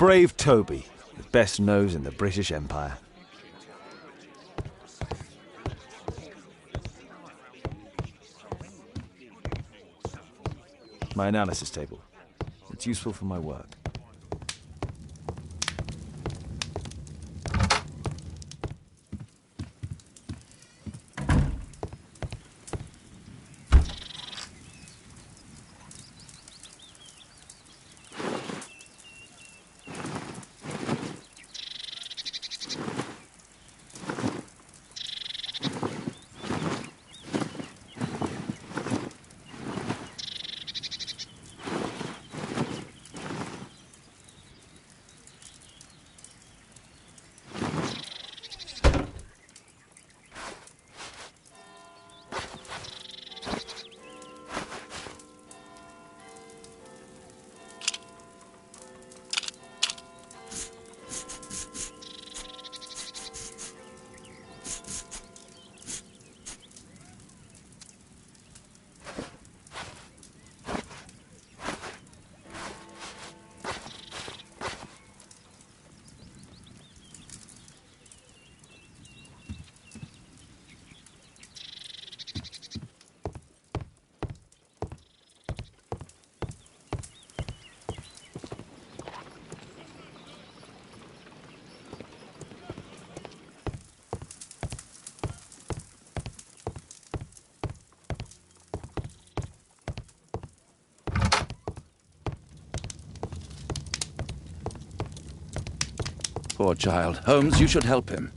brave Toby, with best nose in the British Empire. My analysis table. It's useful for my work. Poor child. Holmes, you should help him.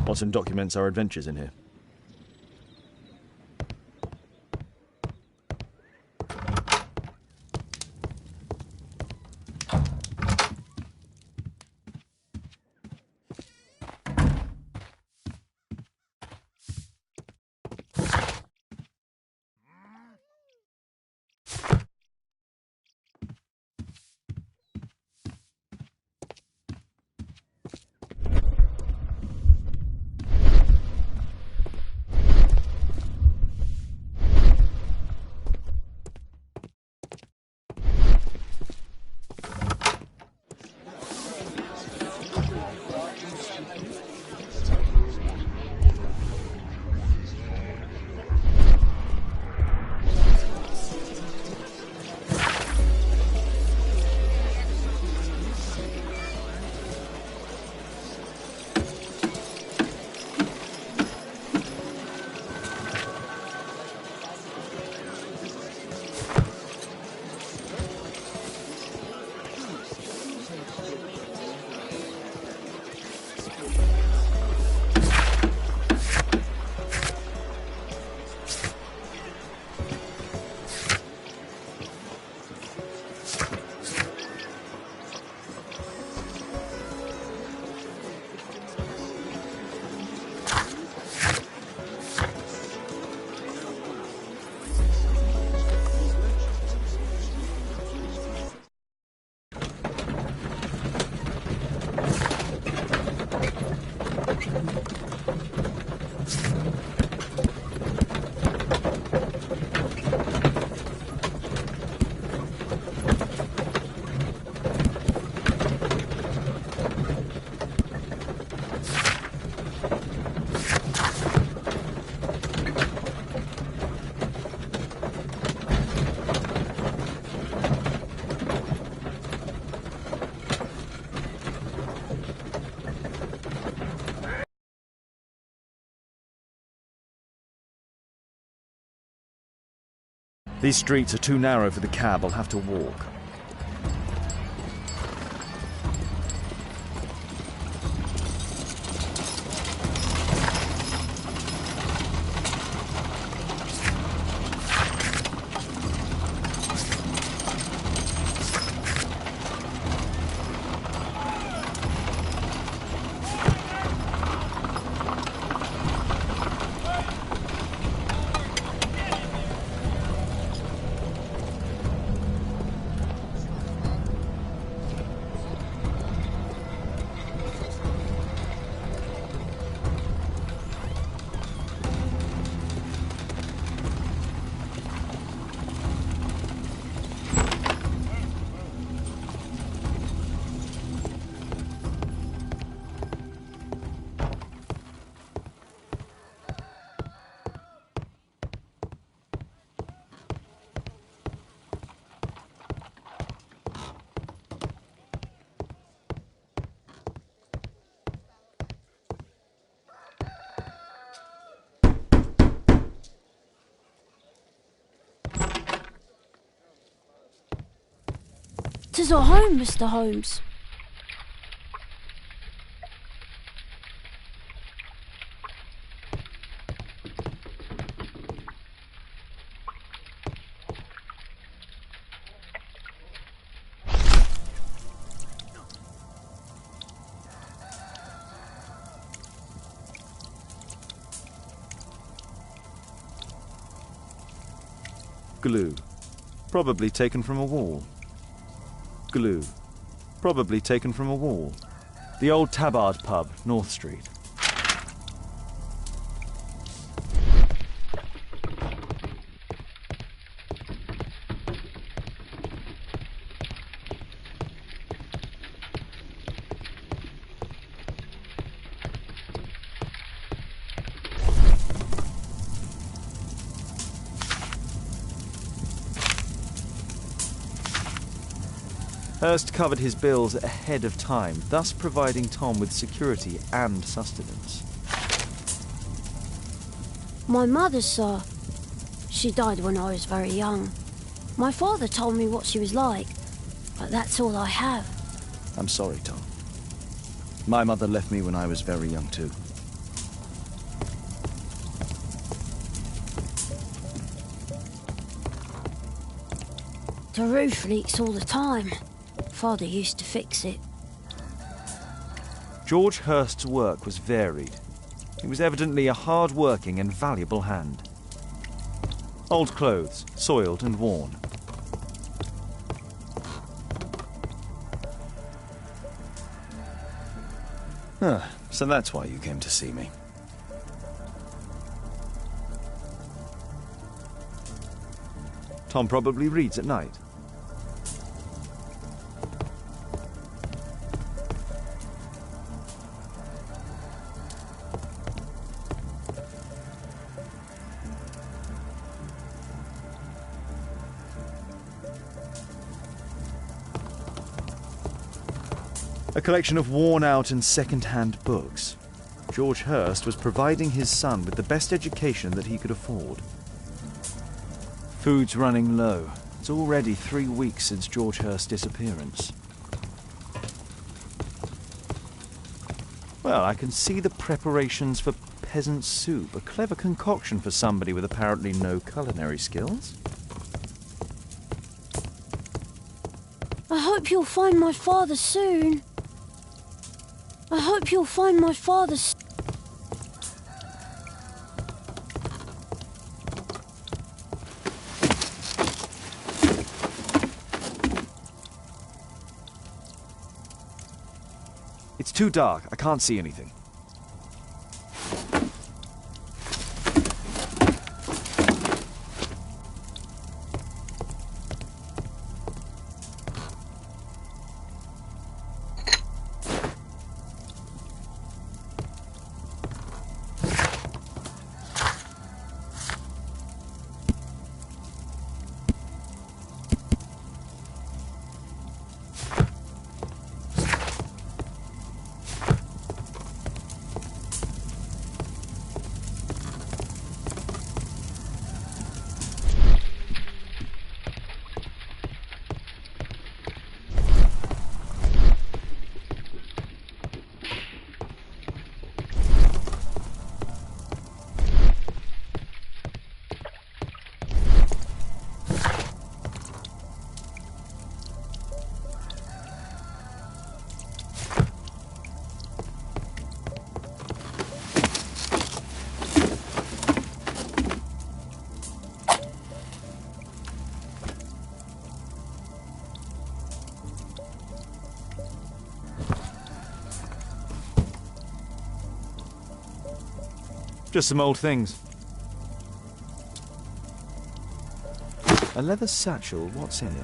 Watson documents our adventures in here. These streets are too narrow for the cab. I'll have to walk. Visitors are home, Mr. Holmes. Glue. Probably taken from a wall. Glue. Probably taken from a wall. The old Tabard pub, North Street. Hurst covered his bills ahead of time, thus providing Tom with security and sustenance. My mother, sir. She died when I was very young. My father told me what she was like, but that's all I have. I'm sorry, Tom. My mother left me when I was very young, too. The roof leaks all the time. Father used to fix it. George Hurst's work was varied. He was evidently a hard-working and valuable hand. Old clothes, soiled and worn. So that's why you came to see me. Tom probably reads at night. A collection of worn-out and second-hand books. George Hurst was providing his son with the best education that he could afford. Food's running low. It's already 3 weeks since George Hurst's disappearance. Well, I can see the preparations for peasant soup, a clever concoction for somebody with apparently no culinary skills. I hope you'll find my father soon. I hope you'll find my father soon. It's too dark. I can't see anything. Just some old things. A leather satchel, what's in it?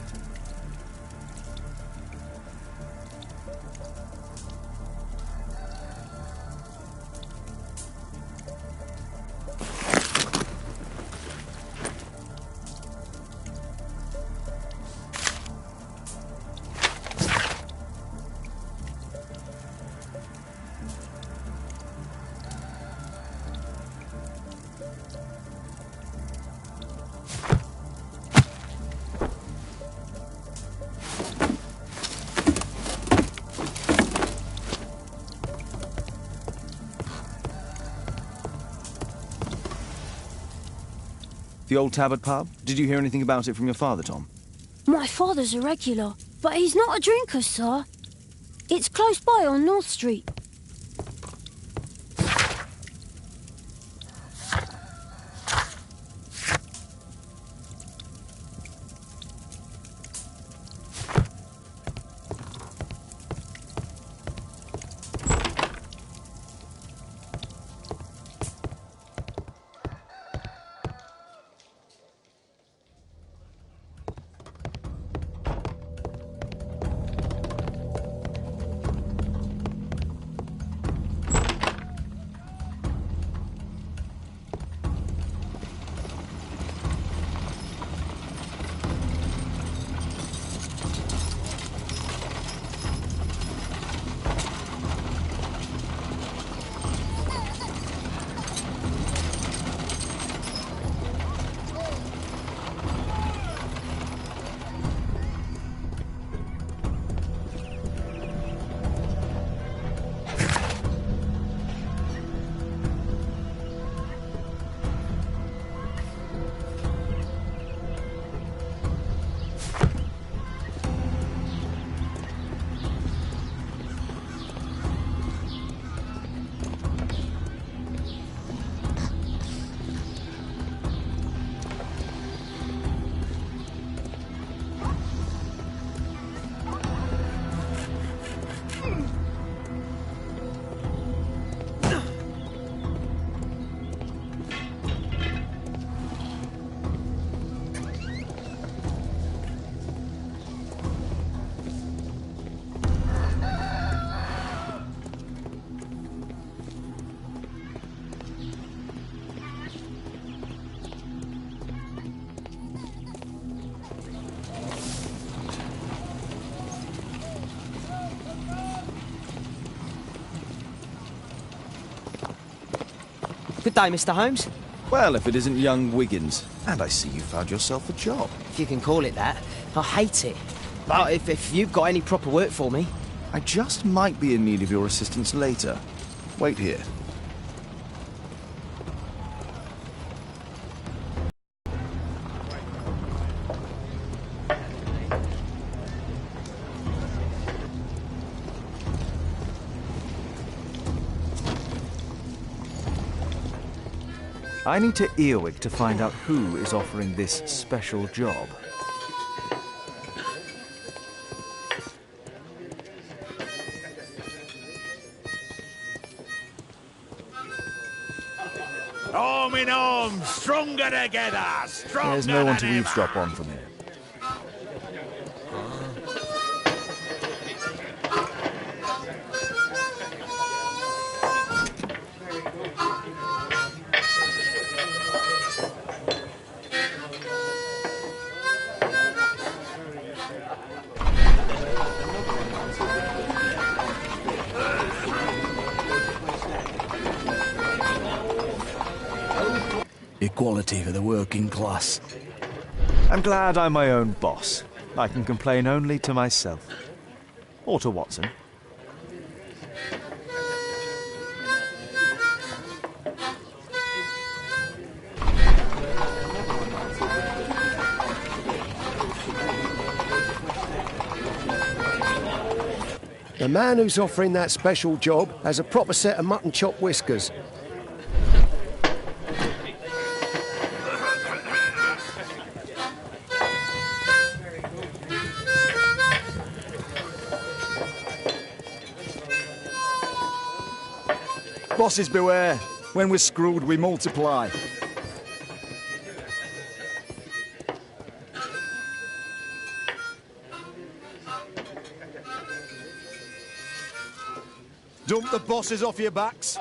The old Tabard pub? Did you hear anything about it from your father, Tom? My father's a regular, but he's not a drinker, sir. It's close by on North Street. Good day, Mr. Holmes. Well, if it isn't young Wiggins. And I see you found yourself a job. If you can call it that. I hate it. But if you've got any proper work for me... I just might be in need of your assistance later. Wait here. I need to earwig to find out who is offering this special job. Arm in arm, stronger together, stronger. There's no one to than eavesdrop ever. on from here. Equality for the working class. I'm glad I'm my own boss. I can complain only to myself. Or to Watson. The man who's offering that special job has a proper set of mutton chop whiskers. Bosses beware. When we're screwed, we multiply. Dump the bosses off your backs.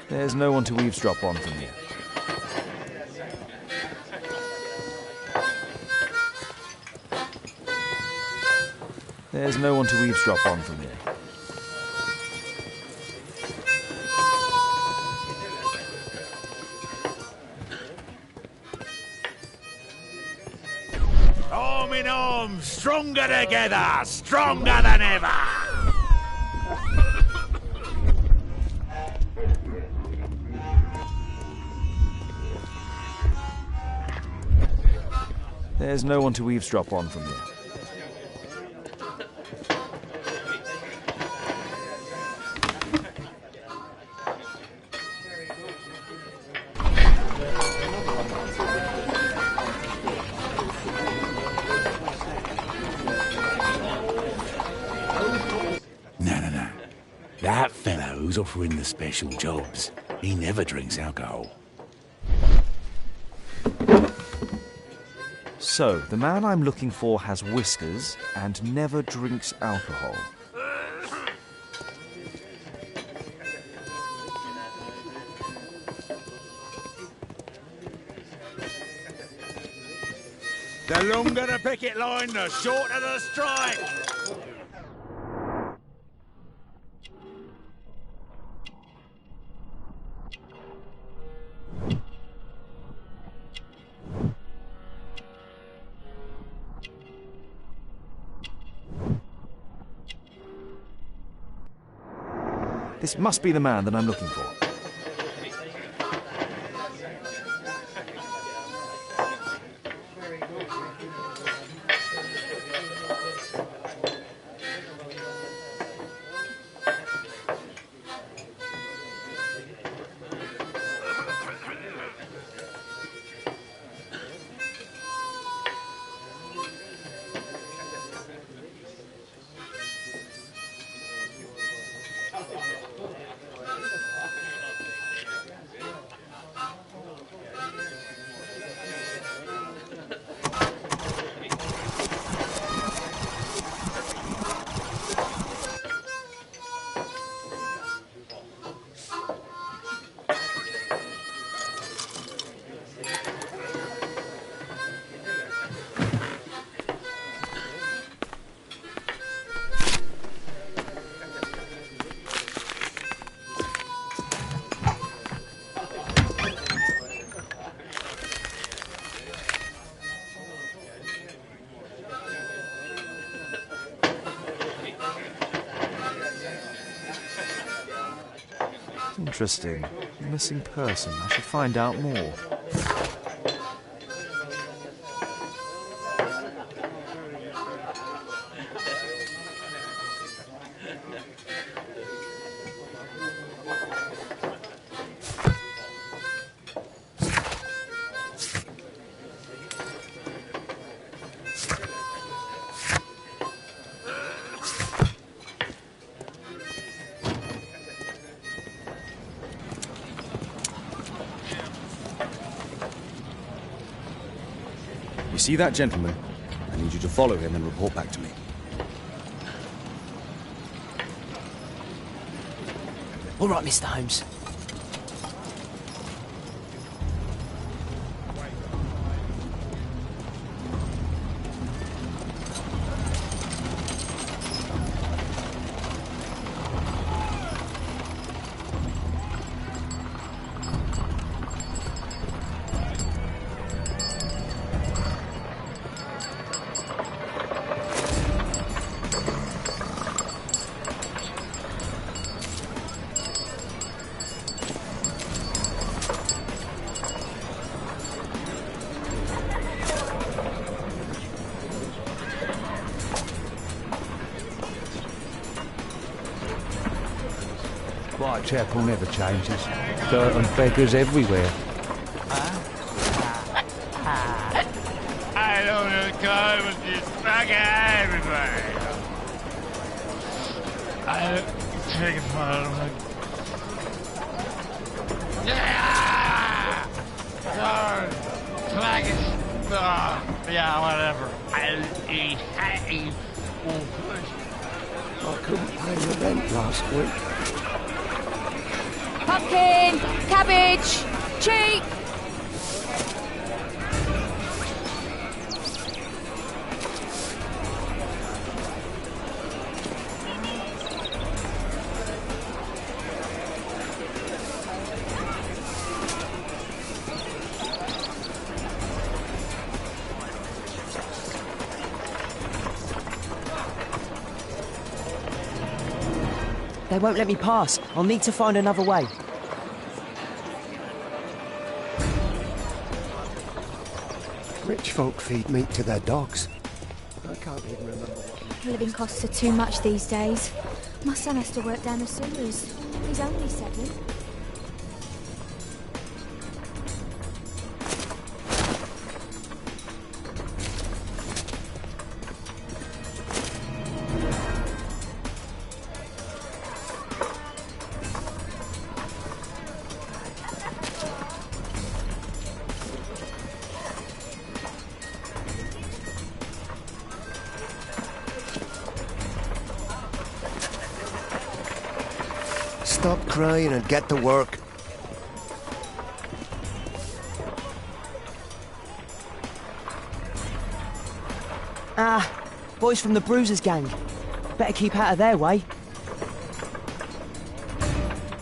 There's no one to eavesdrop on from here. There's no one to eavesdrop on from here. Arm in arm, stronger together, stronger than ever. There's no one to eavesdrop on from here. No. That fellow who's offering the special jobs, he never drinks alcohol. So, the man I'm looking for has whiskers and never drinks alcohol. The longer the picket line, the shorter the strike. This must be the man that I'm looking for. Interesting. Missing person. I should find out more. You see that gentleman? I need you to follow him and report back to me. All right, Mr. Holmes. Whitechapel never changes. Dirt and beggars everywhere. I don't know, God, with this fucking everybody. I take it from yeah, whatever. I couldn't pay the rent last week. Pumpkin, cabbage, cheek. They won't let me pass. I'll need to find another way. Rich folk feed meat to their dogs. I can't even remember what... Living costs are too much these days. My son has to work down the sewers. He's only 7. Stop crying and get to work. Ah, boys from the Bruisers gang. Better keep out of their way.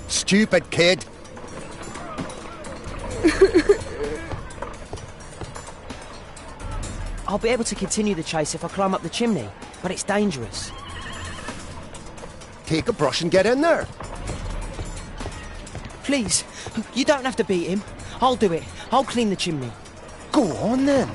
Stupid kid. I'll be able to continue the chase if I climb up the chimney, but it's dangerous. Take a brush and get in there. Please, you don't have to beat him. I'll do it. I'll clean the chimney. Go on then.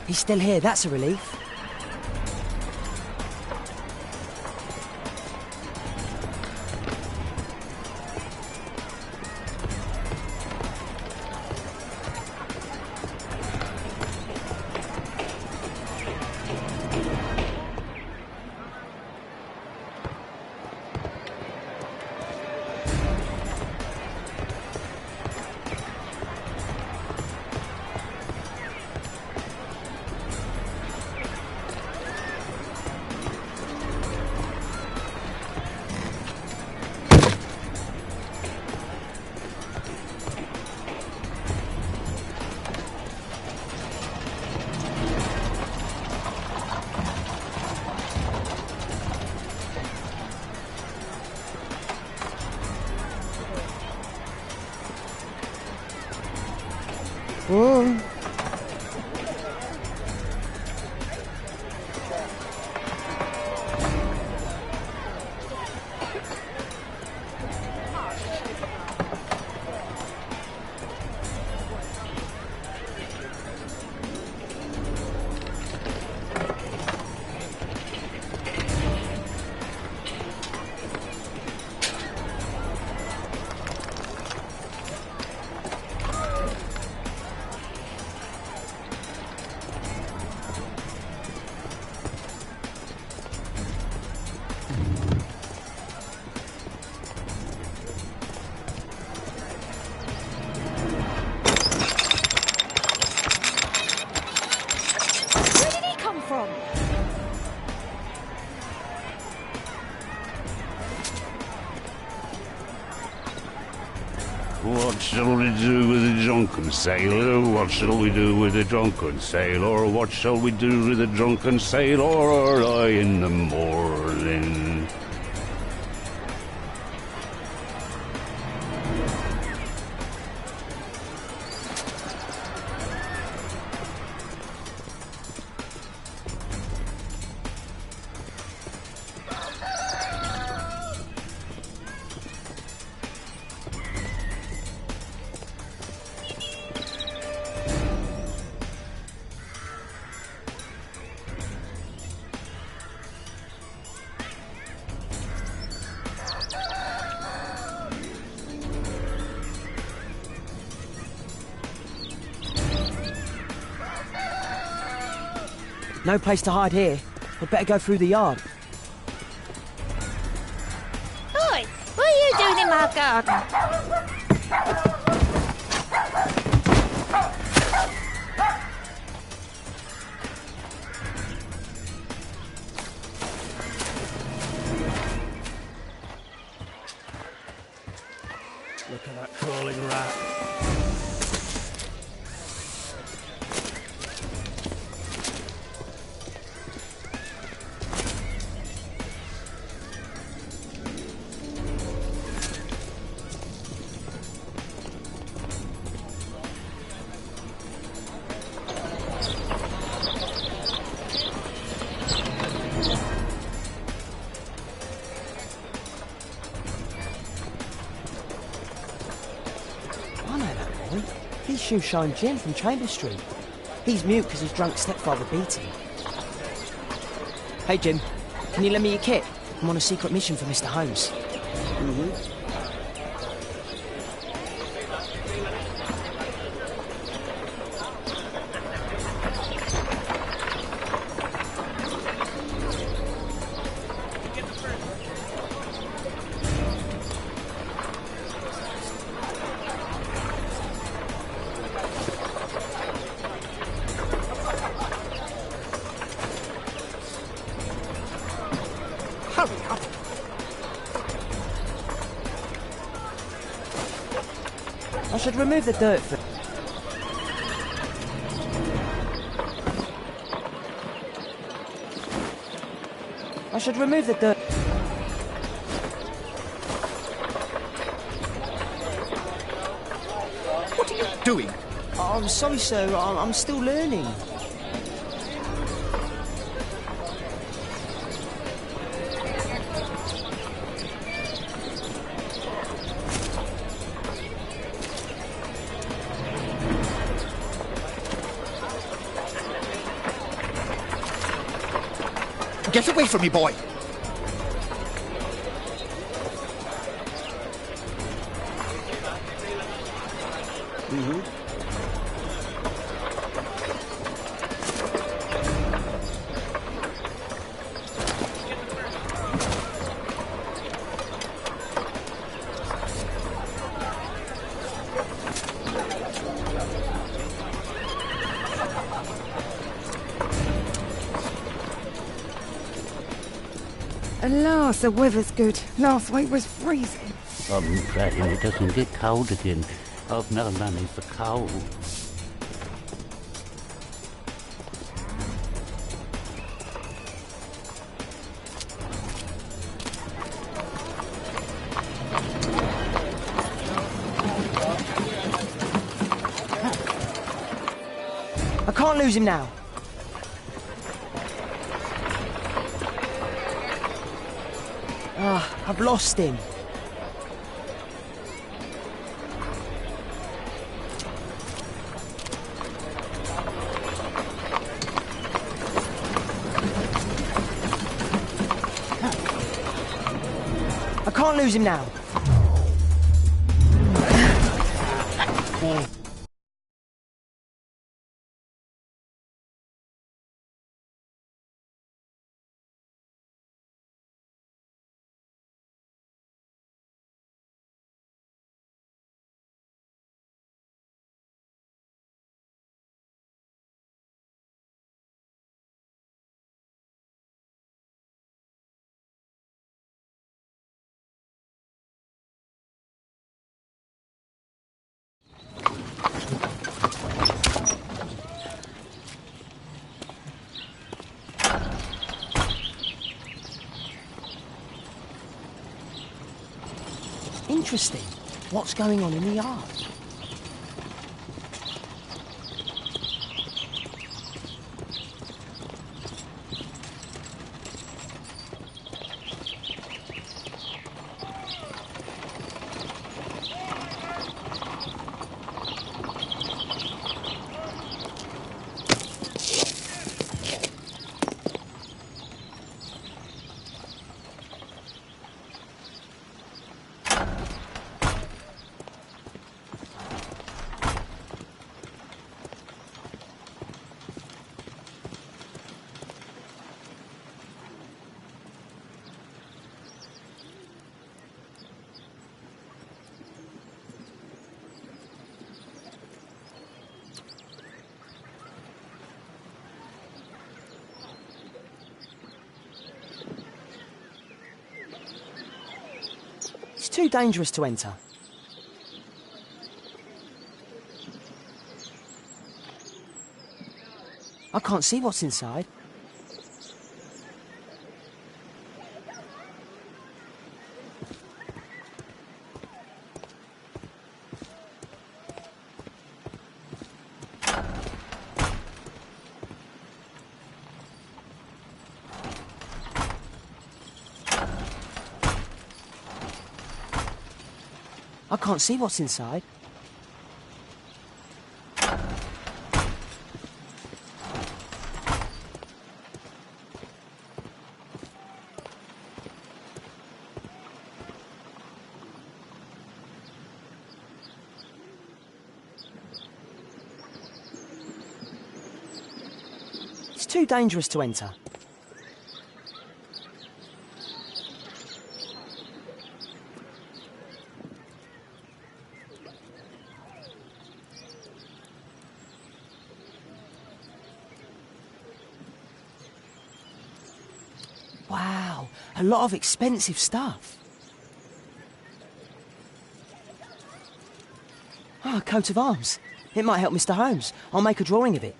He's still here, that's a relief. Whoa. What shall we do with a drunken sailor? What shall we do with a drunken sailor? What shall we do with a drunken sailor early in the morning? No place to hide here. We'd better go through the yard. Oi, what are you doing in my garden? Look at that crawling rat. Shoeshine Jim from Chamber Street. He's mute because his drunk stepfather beat him. Hey Jim, can you lend me your kit? I'm on a secret mission for Mr. Holmes. I should remove the dirt for... I should remove the dirt... What are you doing? Oh, I'm sorry, sir. I'm still learning. Get away from me, boy! At last, the weather's good. Last week was freezing. I'm praying it doesn't get cold again. I've no money for coal. I can't lose him now. I've lost him. I can't lose him now. Interesting. What's going on in the yard? too dangerous to enter. I can't see what's inside. I can't see what's inside. It's too dangerous to enter. Wow, a lot of expensive stuff. Ah, a coat of arms. It might help Mr. Holmes. I'll make a drawing of it.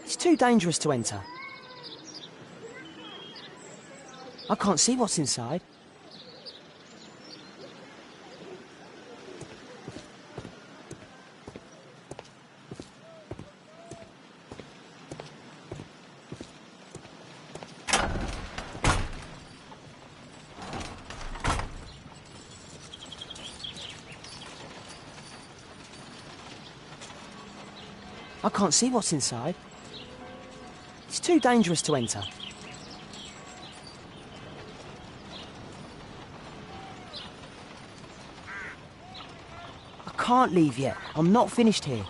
It's too dangerous to enter. I can't see what's inside. I can't see what's inside. It's too dangerous to enter. I can't leave yet. I'm not finished here.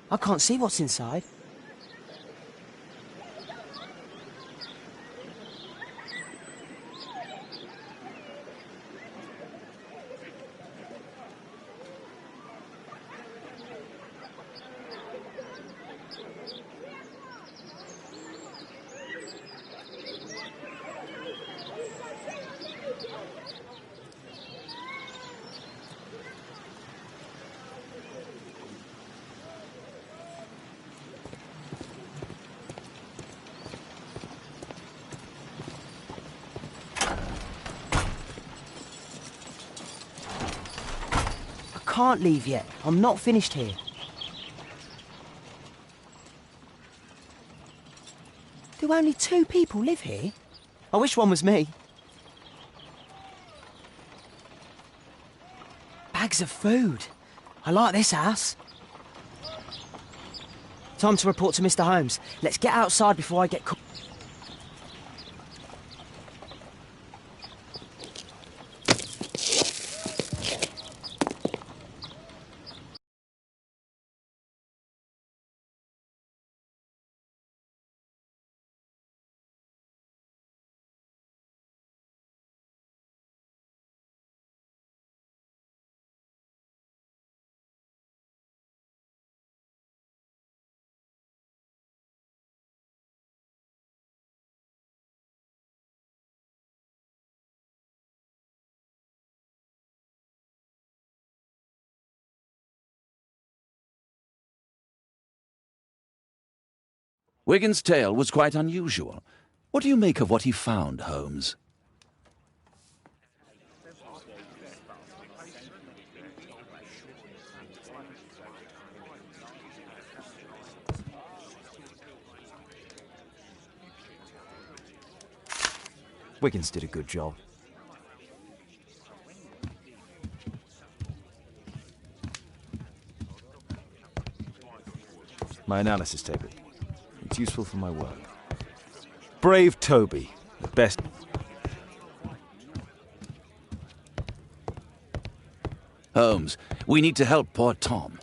I can't see what's inside. I can't leave yet. I'm not finished here. Do only 2 people live here? I wish one was me. Bags of food. I like this house. Time to report to Mr. Holmes. Let's get outside before I get caught. Wigan's tale was quite unusual. What do you make of what he found, Holmes? Wiggins did a good job. My analysis table. It's useful for my work. Brave Toby, the best... Holmes, we need to help poor Tom.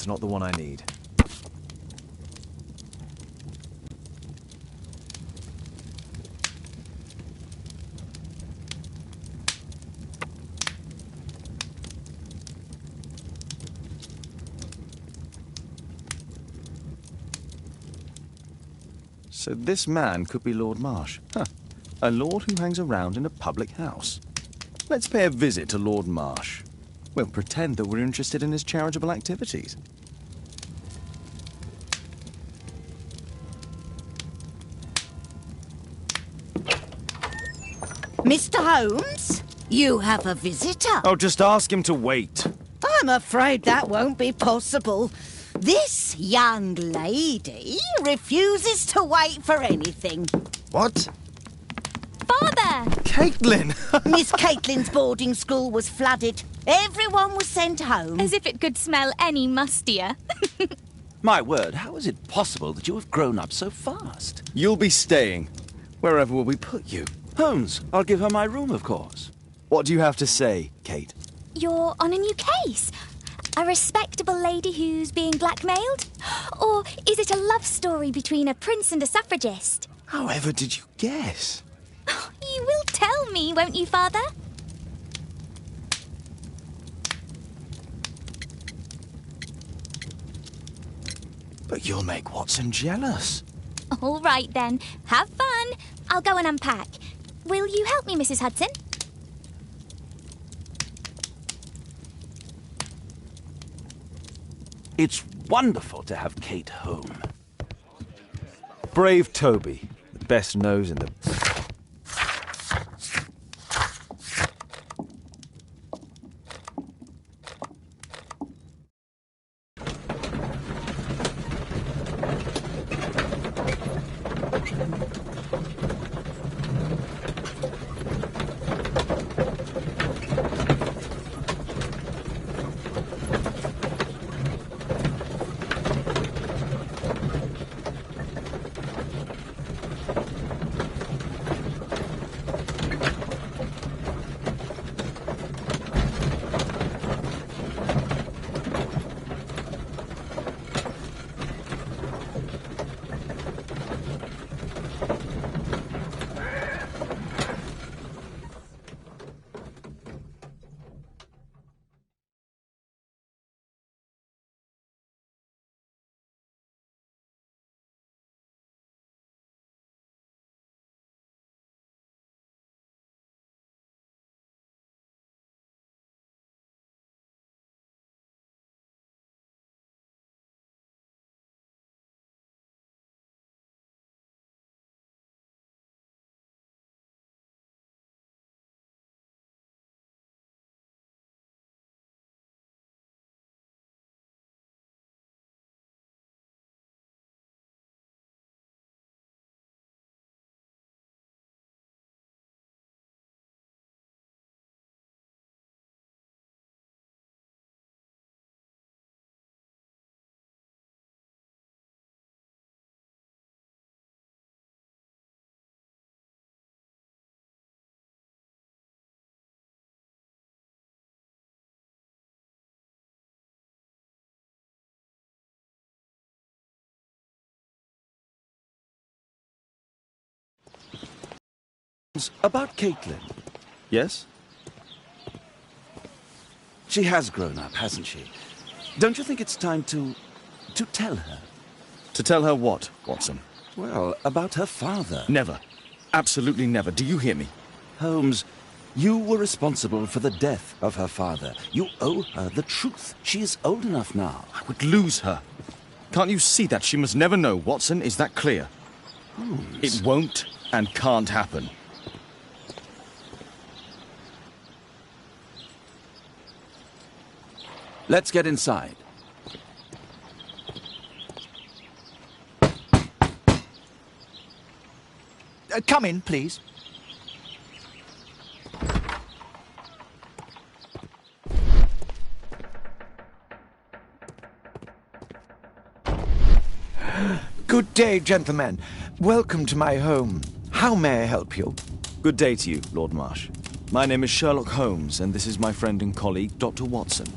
That's not the one I need. So this man could be Lord Marsh. Huh. A lord who hangs around in a public house. Let's pay a visit to Lord Marsh. We'll pretend that we're interested in his charitable activities. Mr. Holmes, you have a visitor. Oh, just ask him to wait. I'm afraid that won't be possible. This young lady refuses to wait for anything. What? Father! Caitlin! Miss Caitlin's boarding school was flooded. Everyone was sent home. As if it could smell any mustier. My word, how is it possible that you have grown up so fast? You'll be staying. Wherever will we put you? Holmes, I'll give her my room, of course. What do you have to say, Kate? You're on a new case. A respectable lady who's being blackmailed? Or is it a love story between a prince and a suffragist? However did you guess? You will tell me, won't you, Father? But you'll make Watson jealous. All right, then. Have fun. I'll go and unpack. Will you help me, Mrs. Hudson? It's wonderful to have Kate home. Brave Toby, the best nose in the... About Caitlin. Yes? She has grown up, hasn't she? Don't you think it's time to tell her? To tell her what, Watson? Well, about her father. Never. Absolutely never. Do you hear me? Holmes, you were responsible for the death of her father. You owe her the truth. She is old enough now. I would lose her. Can't you see that? She must never know, Watson. Is that clear? Holmes. It won't and can't happen. Let's get inside. Come in, please. Good day, gentlemen. Welcome to my home. How may I help you? Good day to you, Lord Marsh. My name is Sherlock Holmes, and this is my friend and colleague, Dr. Watson.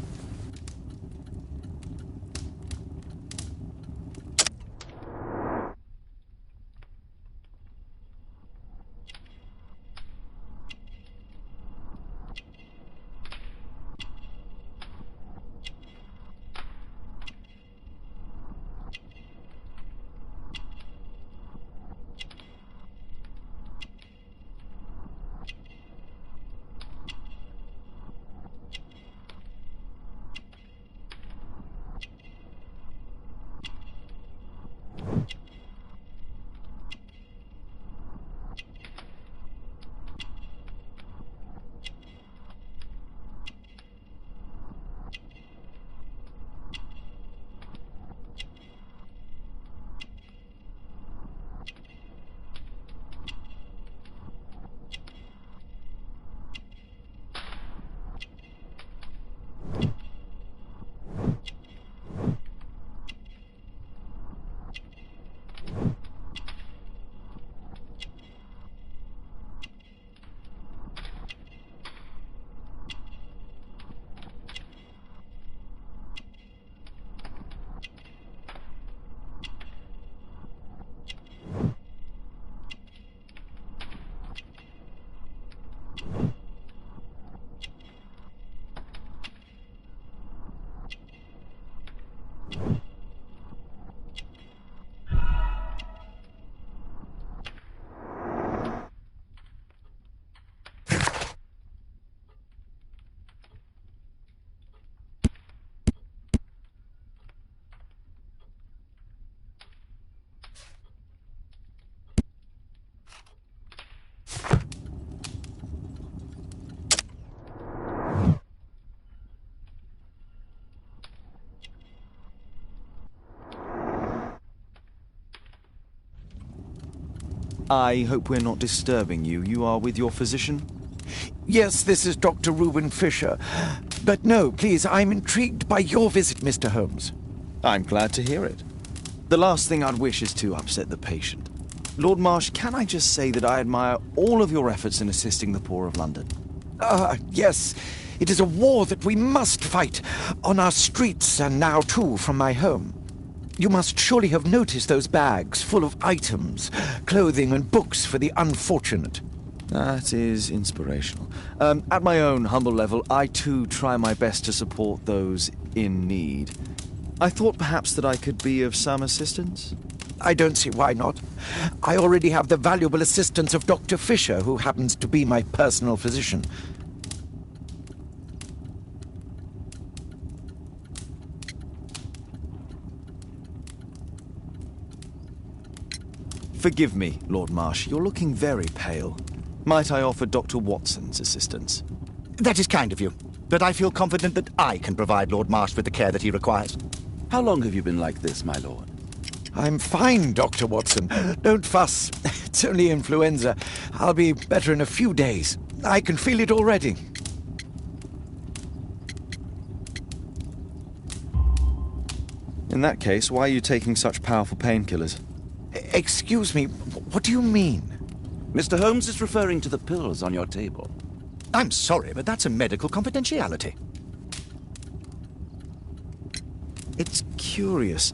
I hope we're not disturbing you. You are with your physician? Yes, this is Dr. Reuben Fisher. But no, please, I'm intrigued by your visit, Mr. Holmes. I'm glad to hear it. The last thing I'd wish is to upset the patient. Lord Marsh, can I just say that I admire all of your efforts in assisting the poor of London? Yes. It is a war that we must fight, on our streets and now, too, from my home. You must surely have noticed those bags full of items, clothing and books for the unfortunate. That is inspirational. At my own humble level, I too try my best to support those in need. I thought perhaps that I could be of some assistance. I don't see why not. I already have the valuable assistance of Dr. Fisher, who happens to be my personal physician. Forgive me, Lord Marsh. You're looking very pale. Might I offer Dr. Watson's assistance? That is kind of you, but I feel confident that I can provide Lord Marsh with the care that he requires. How long have you been like this, my lord? I'm fine, Dr. Watson. Don't fuss. It's only influenza. I'll be better in a few days. I can feel it already. In that case, why are you taking such powerful painkillers? Excuse me, what do you mean? Mr. Holmes is referring to the pills on your table. I'm sorry, but that's a medical confidentiality. It's curious.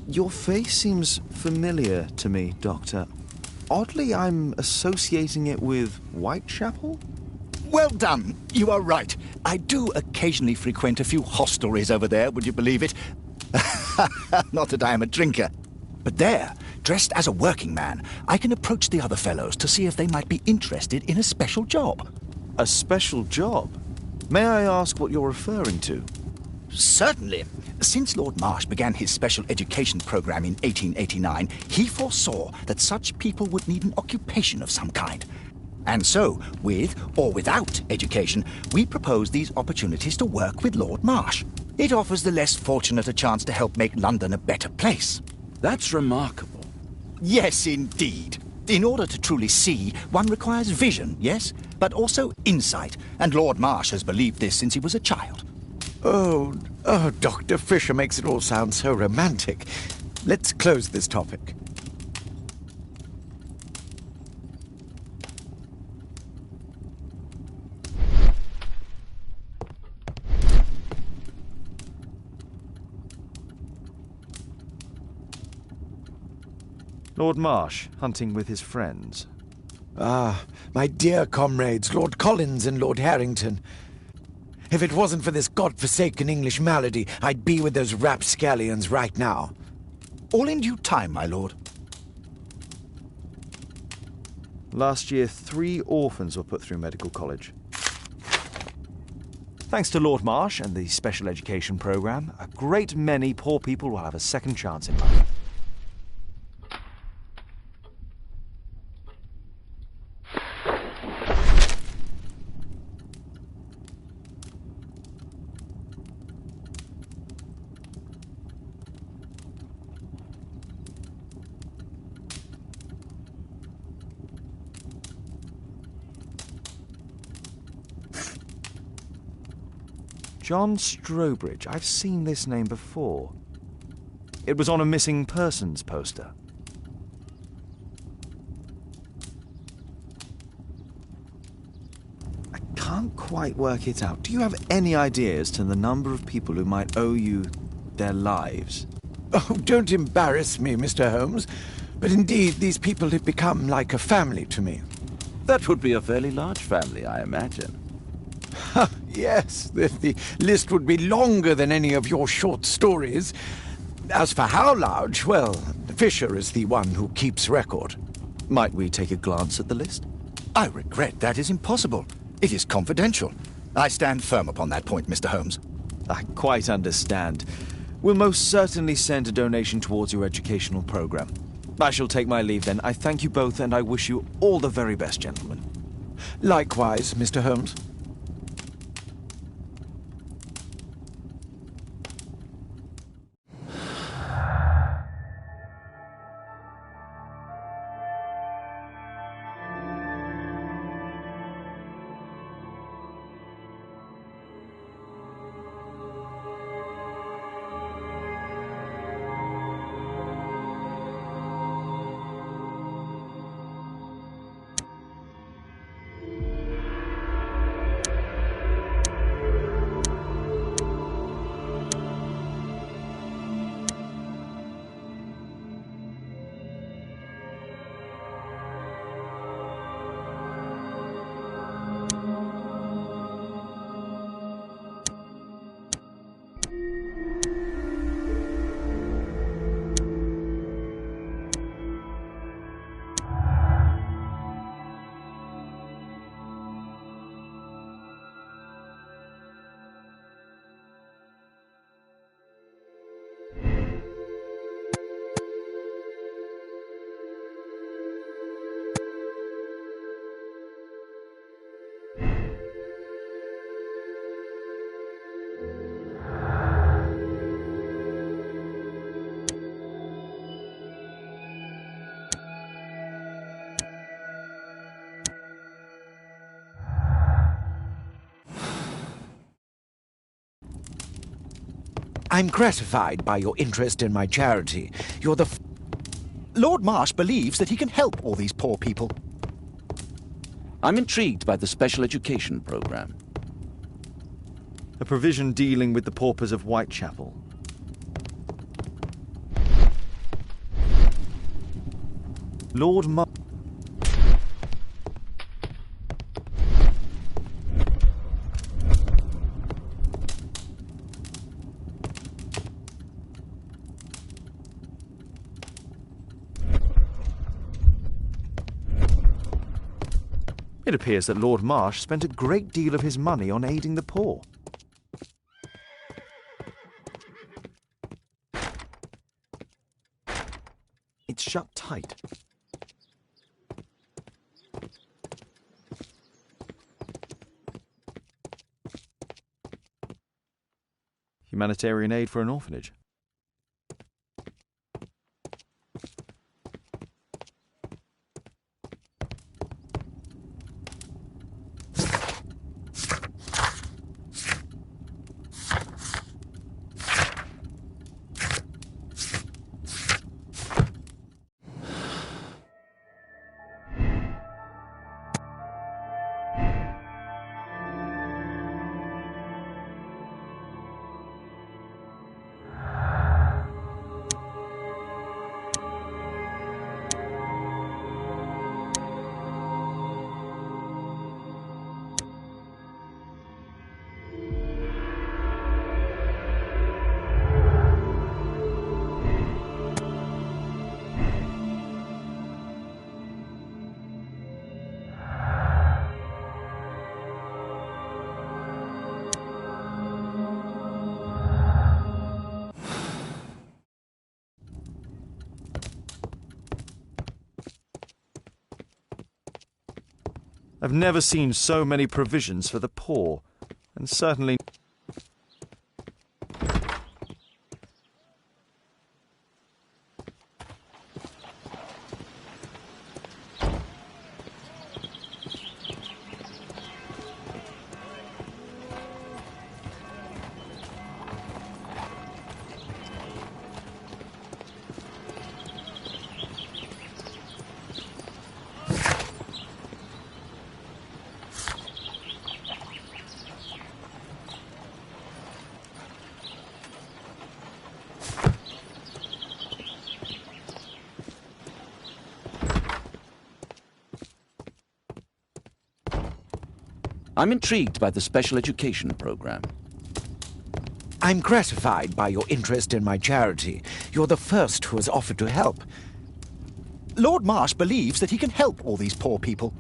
Your face seems familiar to me, Doctor. Oddly, I'm associating it with Whitechapel? Well done. You are right. I do occasionally frequent a few hostelries over there, would you believe it? Not that I am a drinker. But there, dressed as a working man, I can approach the other fellows to see if they might be interested in a special job. A special job? May I ask what you're referring to? Certainly. Since Lord Marsh began his special education program in 1889, he foresaw that such people would need an occupation of some kind. And so, with or without education, we propose these opportunities to work with Lord Marsh. It offers the less fortunate a chance to help make London a better place. That's remarkable. Yes, indeed. In order to truly see, one requires vision, yes, but also insight. And Lord Marsh has believed this since he was a child. Oh, Dr. Fisher makes it all sound so romantic. Let's close this topic. Lord Marsh, hunting with his friends. Ah, my dear comrades, Lord Collins and Lord Harrington. If it wasn't for this godforsaken English malady, I'd be with those rapscallions right now. All in due time, my lord. Last year, 3 orphans were put through medical college. Thanks to Lord Marsh and the special education programme, a great many poor people will have a second chance in life. John Strobridge. I've seen this name before. It was on a missing persons poster. I can't quite work it out. Do you have any idea as to the number of people who might owe you their lives? Oh, don't embarrass me, Mr. Holmes. But indeed, these people have become like a family to me. That would be a fairly large family, I imagine. Yes, the list would be longer than any of your short stories. As for how large, well, Fisher is the one who keeps record. Might we take a glance at the list? I regret that is impossible. It is confidential. I stand firm upon that point, Mr. Holmes. I quite understand. We'll most certainly send a donation towards your educational program. I shall take my leave then. I thank you both, and I wish you all the very best, gentlemen. Likewise, Mr. Holmes. I'm gratified by your interest in my charity. You're the... Lord Marsh believes that he can help all these poor people. I'm intrigued by the special education program. A provision dealing with the paupers of Whitechapel. It appears that Lord Marsh spent a great deal of his money on aiding the poor. It's shut tight. Humanitarian aid for an orphanage. I've never seen so many provisions for the poor, and certainly... I'm intrigued by the special education program. I'm gratified by your interest in my charity. You're the first who has offered to help. Lord Marsh believes that he can help all these poor people.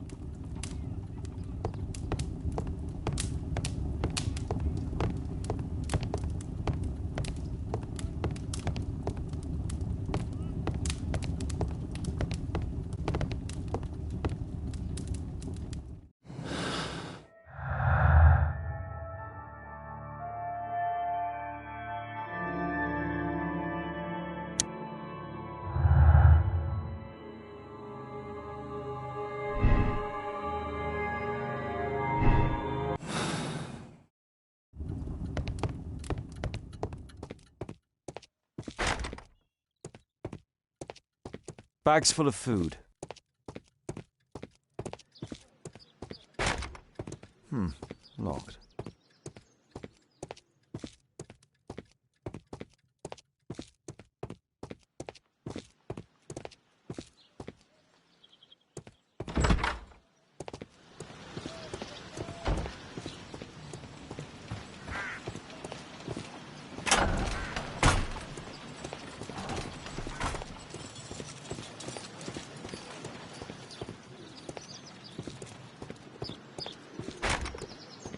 Bags full of food. Locked.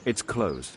It's closed.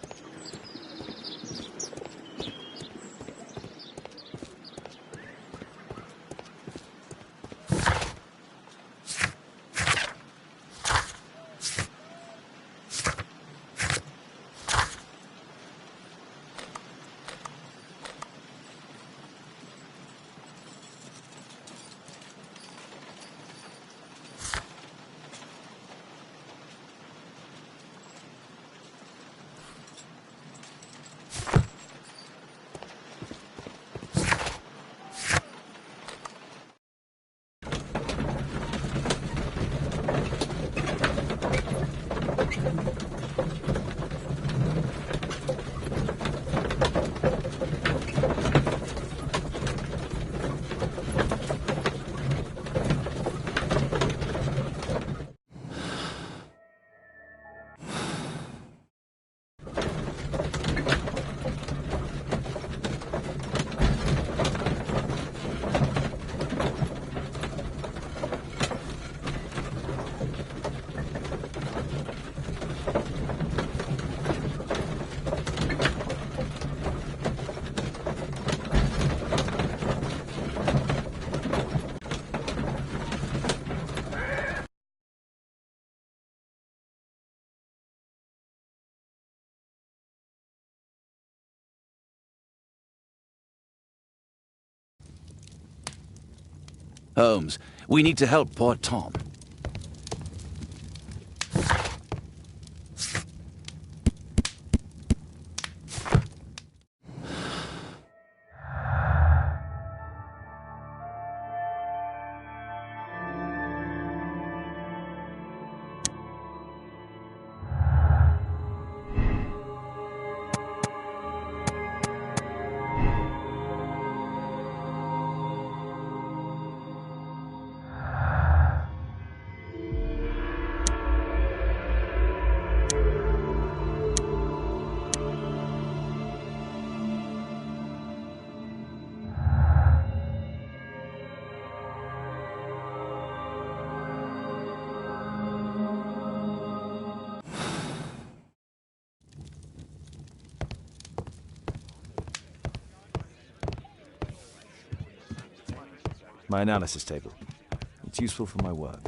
Holmes, we need to help poor Tom. My analysis table. It's useful for my work.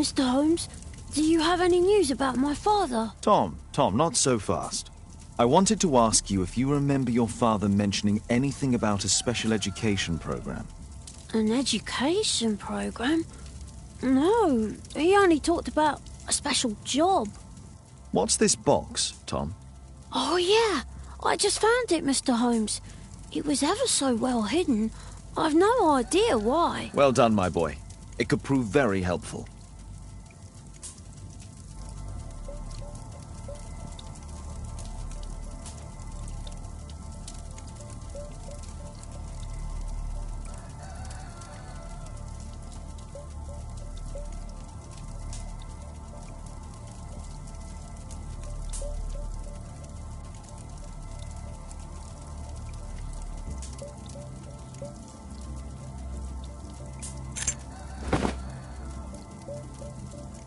Mr. Holmes, do you have any news about my father? Tom, not so fast. I wanted to ask you if you remember your father mentioning anything about a special education program. An education program? No, he only talked about a special job. What's this box, Tom? Oh, yeah. I just found it, Mr. Holmes. It was ever so well hidden. I've no idea why. Well done, my boy. It could prove very helpful.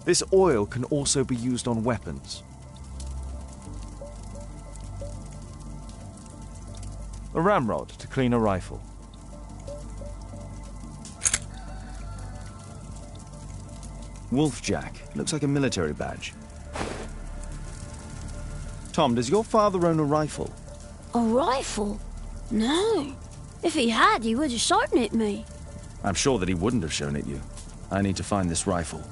This oil can also be used on weapons. A ramrod to clean a rifle. Wolfjack. Looks like a military badge. Tom, does your father own a rifle? A rifle? No. If he had, he would have shown it me. I'm sure that he wouldn't have shown it you. I need to find this rifle.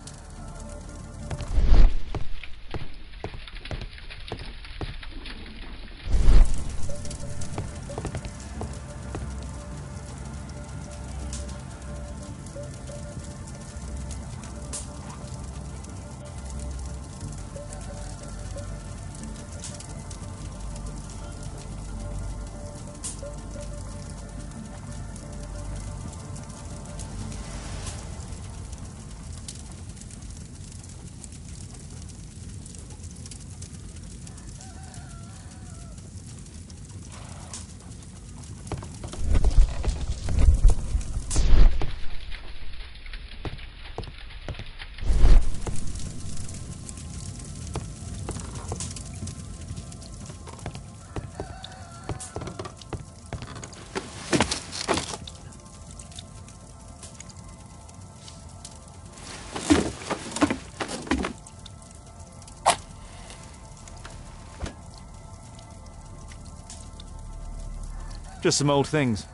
Just some old things.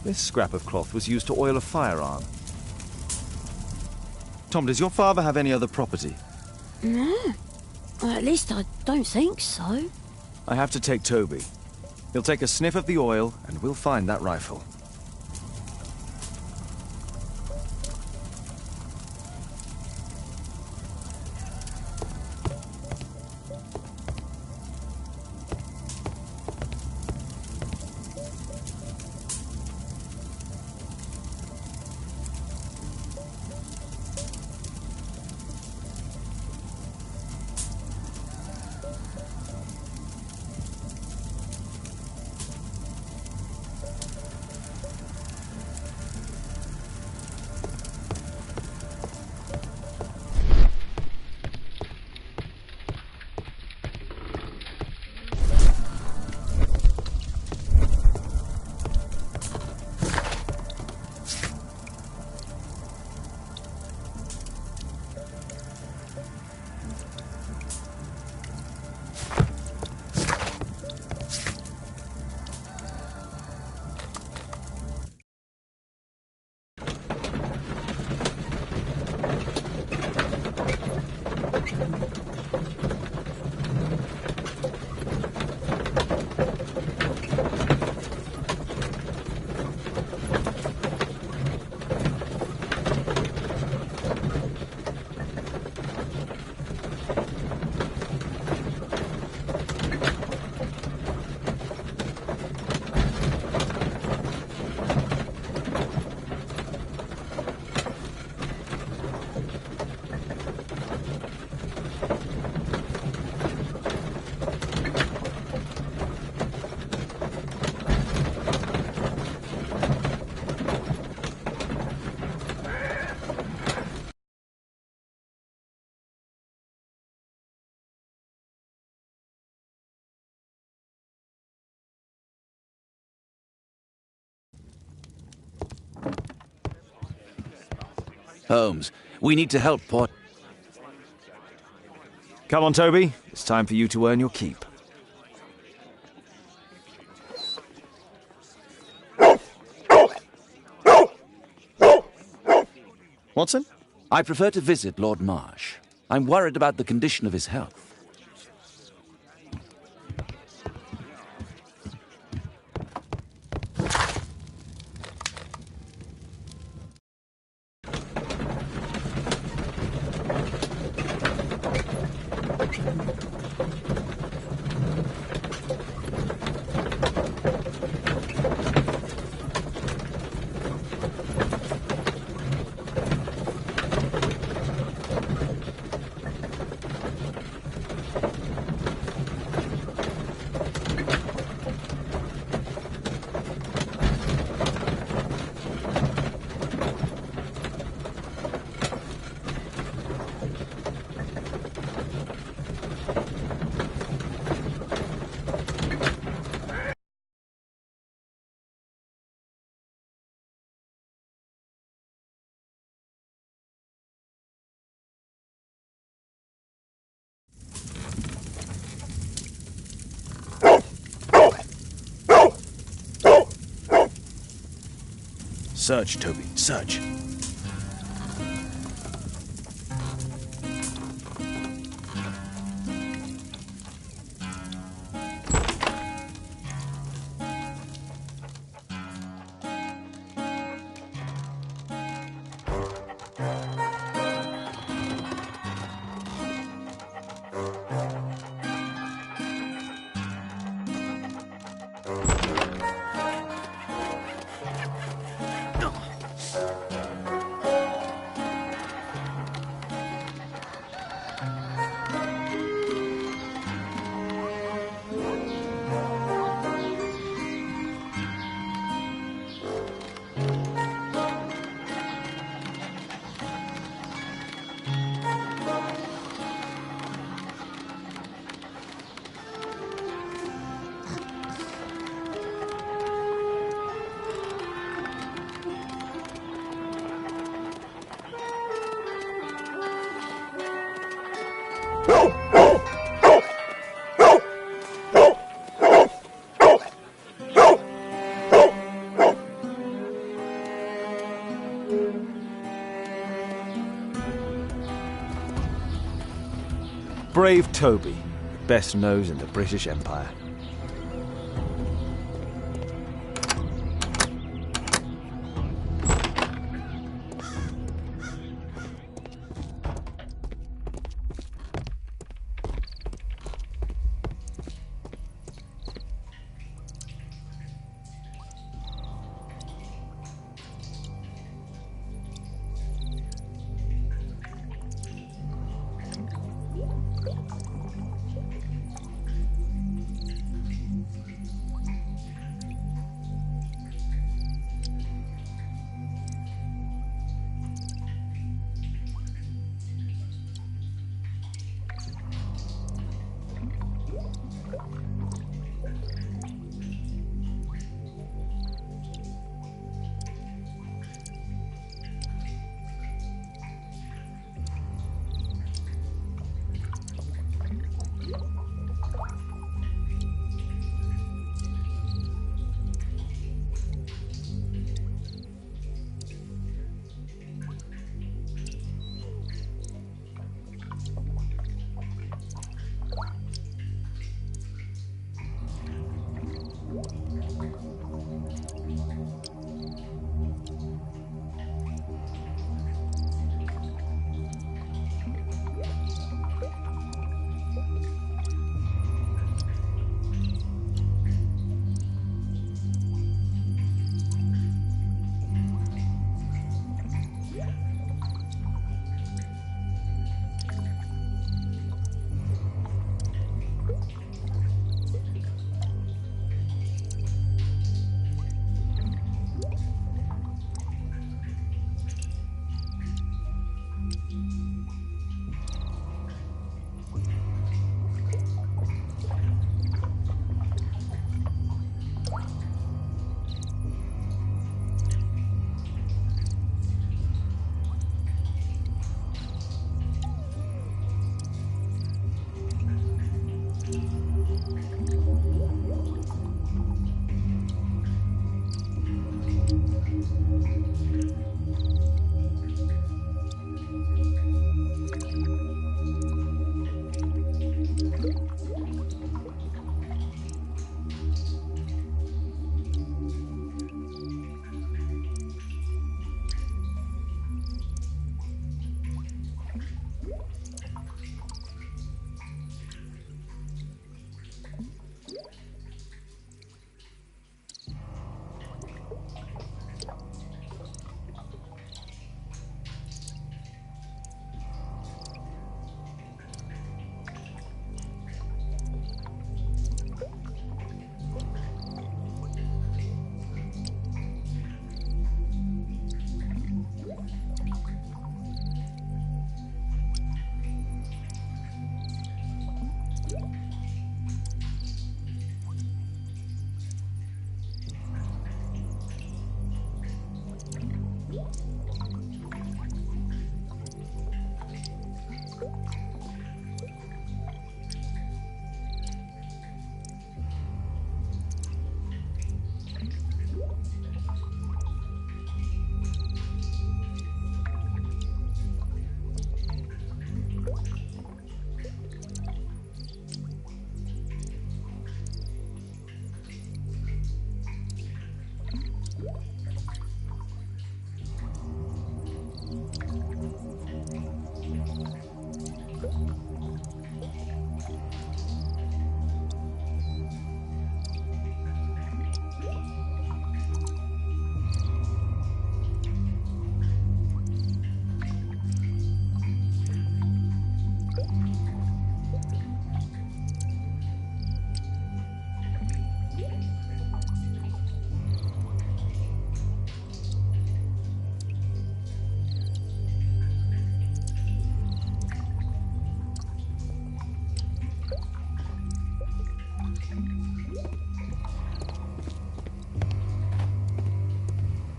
This scrap of cloth was used to oil a firearm. Tom, does your father have any other property? No. Well, at least I don't think so. I have to take Toby. He'll take a sniff of the oil, and we'll find that rifle. Holmes, we need to help poor... Come on, Toby. It's time for you to earn your keep. Watson? I prefer to visit Lord Marsh. I'm worried about the condition of his health. Search, Toby, search. brave Toby, best nose in the British Empire.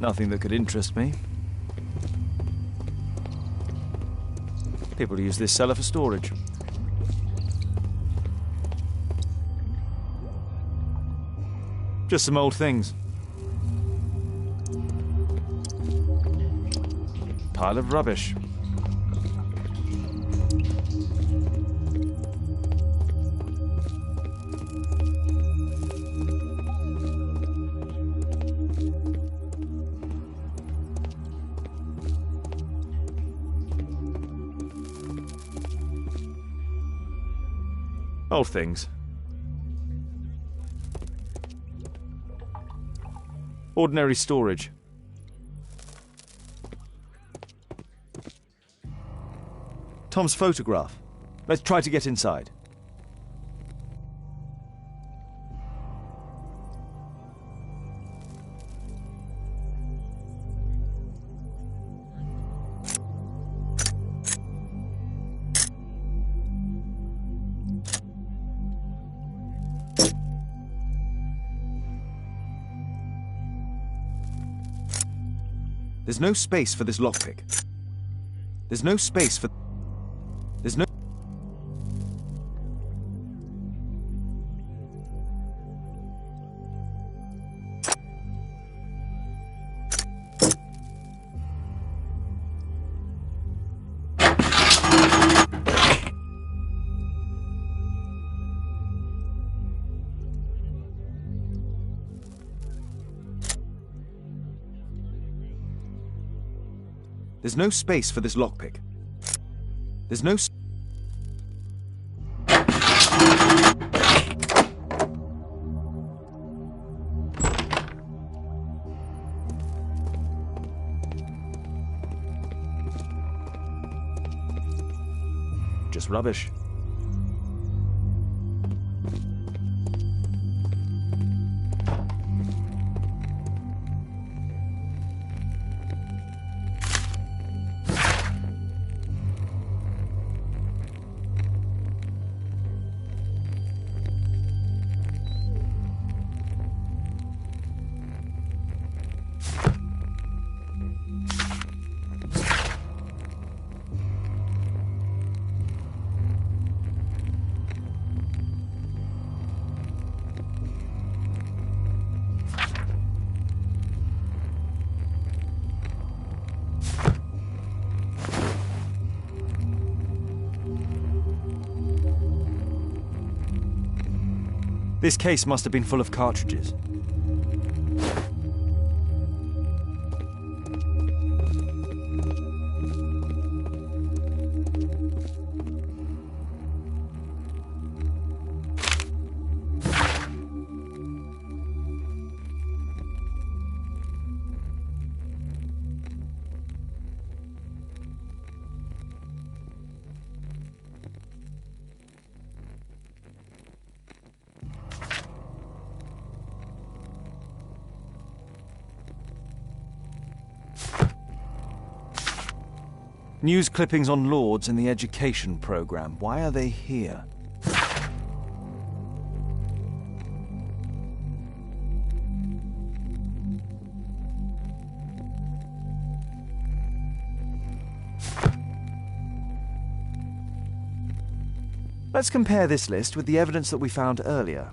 Nothing that could interest me. People use this cellar for storage. Just some old things. Pile of rubbish. Old things. Ordinary storage. Tom's photograph. Let's try to get inside. There's no space for this lockpick. There's no space for... There's no... There's no space for this lockpick. There's no... Just rubbish. This case must have been full of cartridges. News clippings on Lords in the education program. Why are they here? Let's compare this list with the evidence that we found earlier.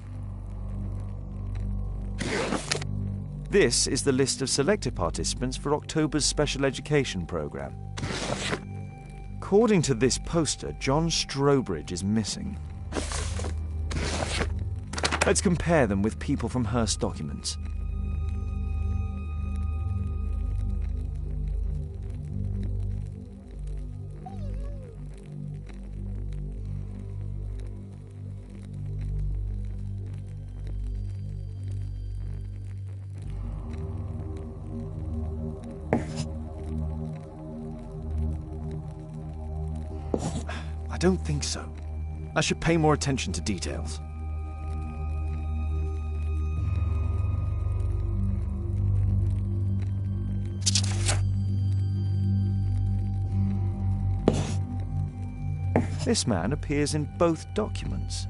This is the list of selected participants for October's special education program. According to this poster, John Strobridge is missing. Let's compare them with people from Hearst documents. I don't think so. I should pay more attention to details. This man appears in both documents.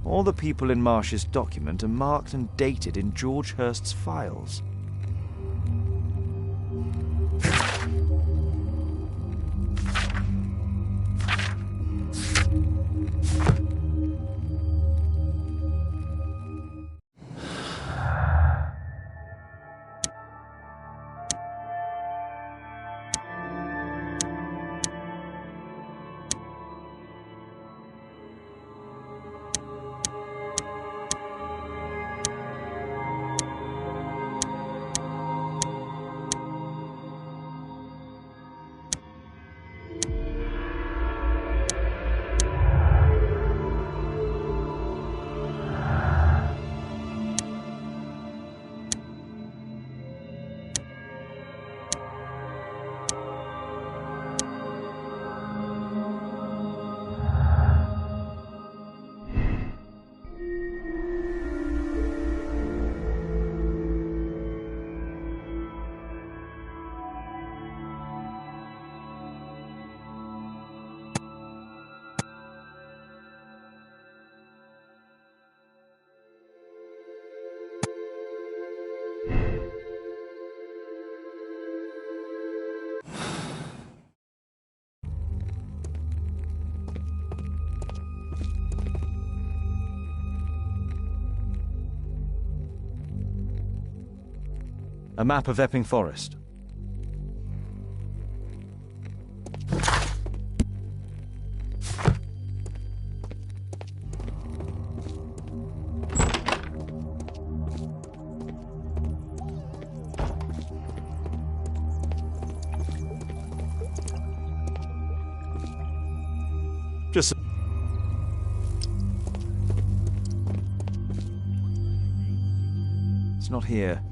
All the people in Marsh's document are marked and dated in George Hurst's files. A map of Epping Forest. Just... It's not here.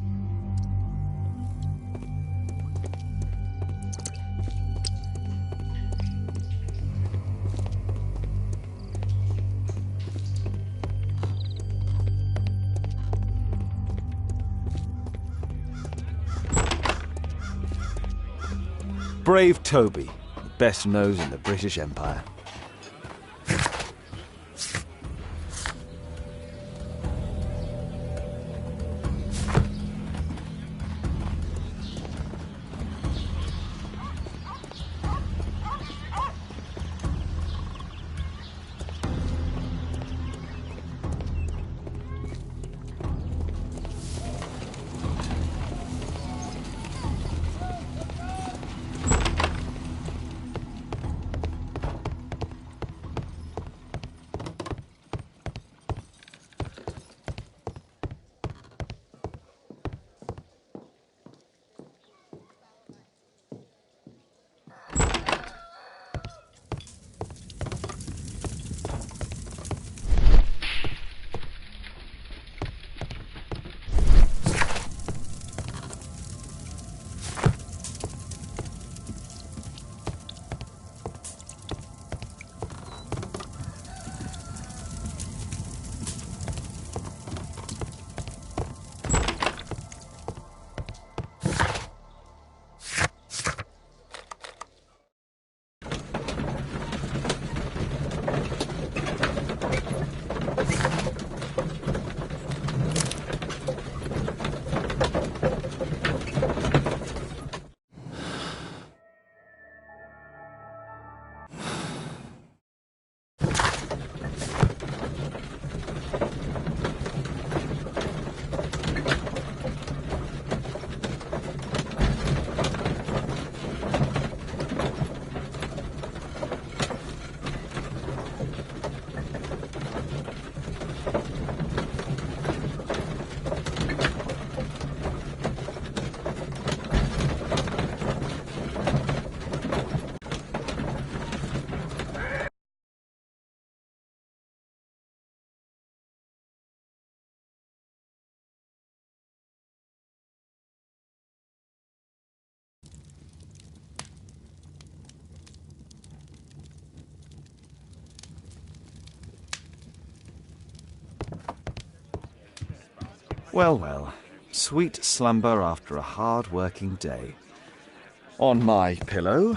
Brave Toby, the best nose in the British Empire. Well, well. Sweet slumber after a hard-working day. On my pillow...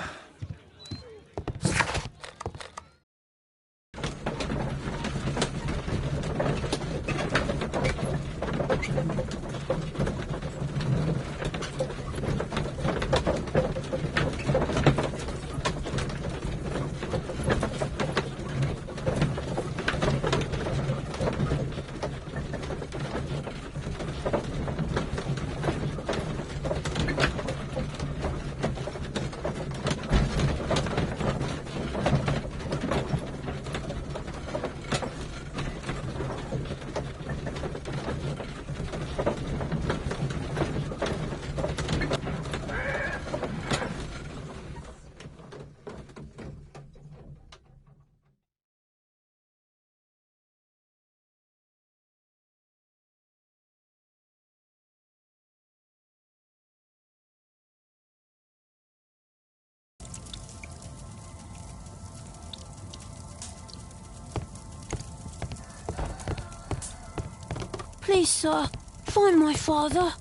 Please, sir, find my father.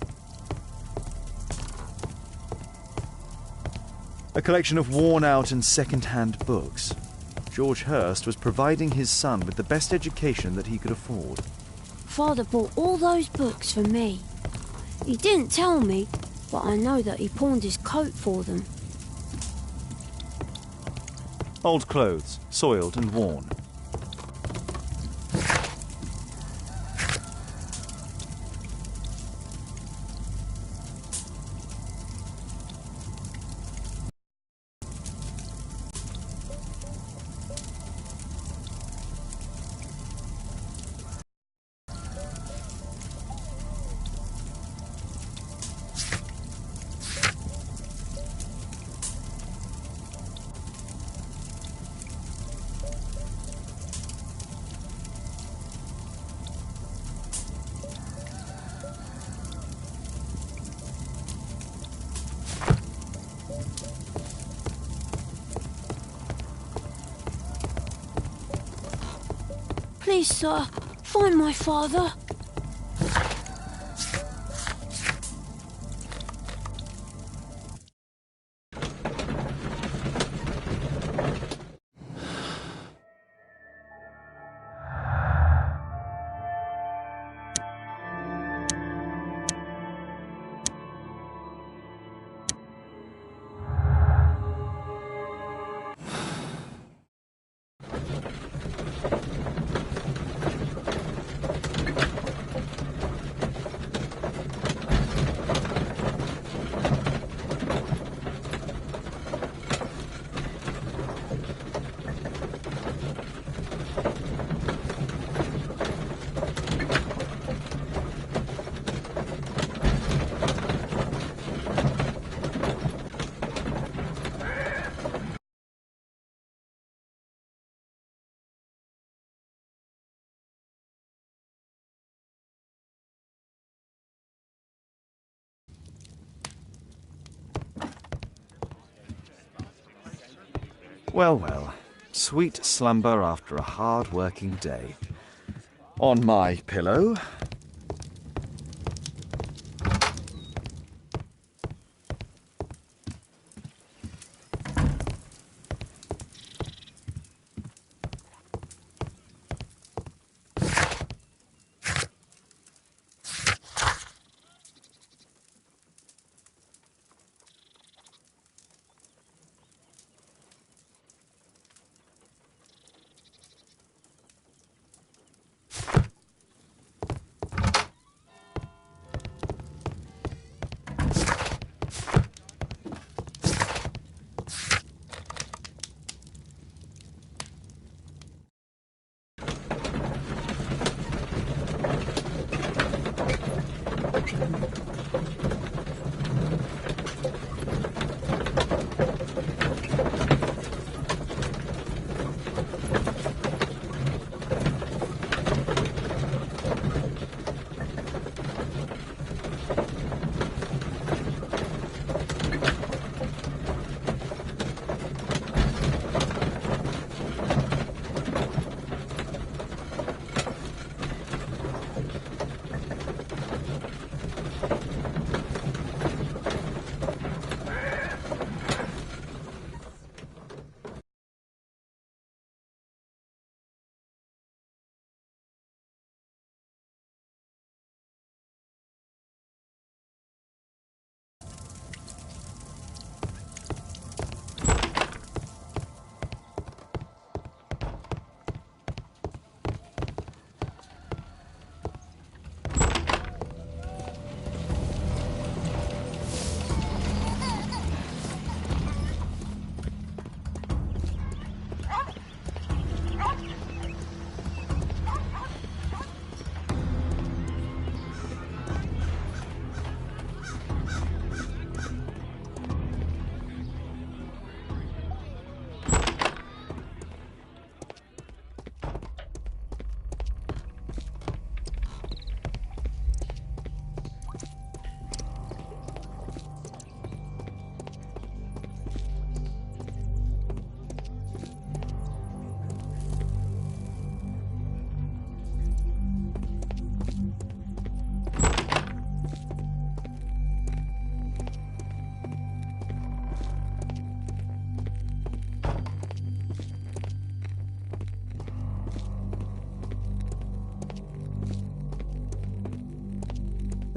A collection of worn-out and second-hand books. George Hurst was providing his son with the best education that he could afford. Father bought all those books for me. He didn't tell me, but I know that he pawned his coat for them. Old clothes, soiled and worn. Please, sir, find my father. Well, well. Sweet slumber after a hard-working day. On my pillow.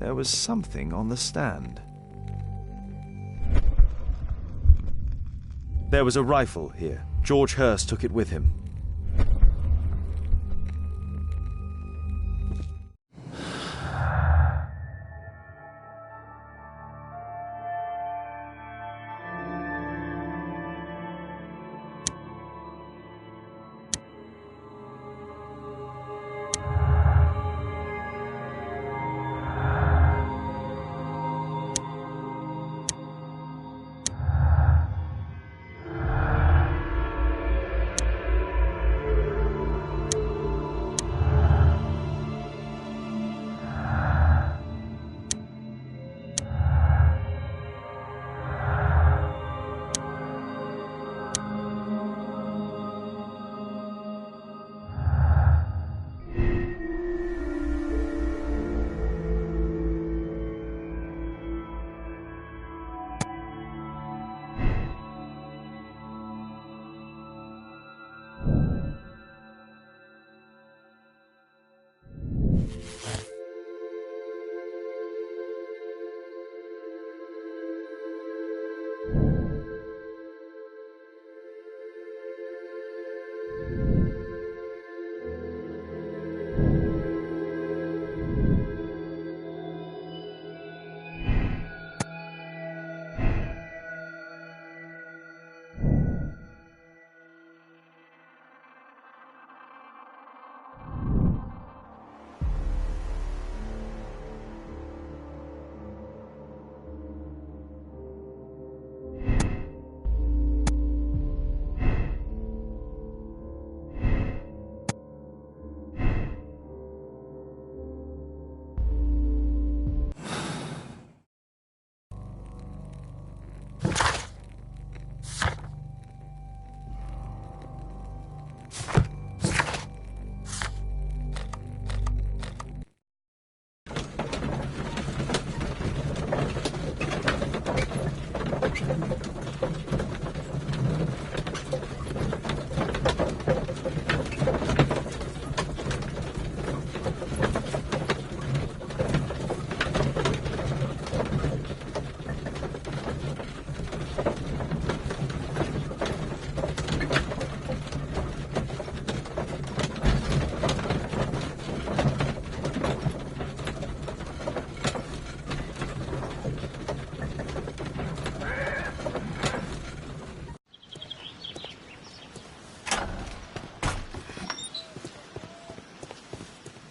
There was something on the stand. There was a rifle here. George Hurst took it with him.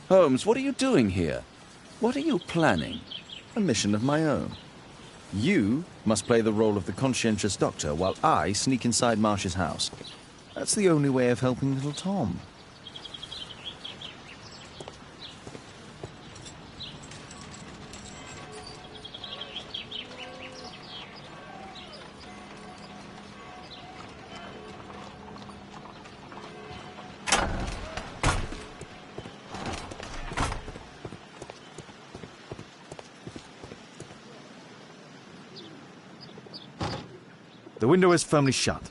Holmes, what are you doing here? What are you planning? A mission of my own. You must play the role of the conscientious doctor while I sneak inside Marsh's house. That's the only way of helping little Tom. The window is firmly shut.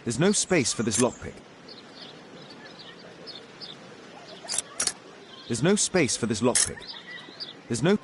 There's no space for this lockpick. There's no space for this lockpick. There's no...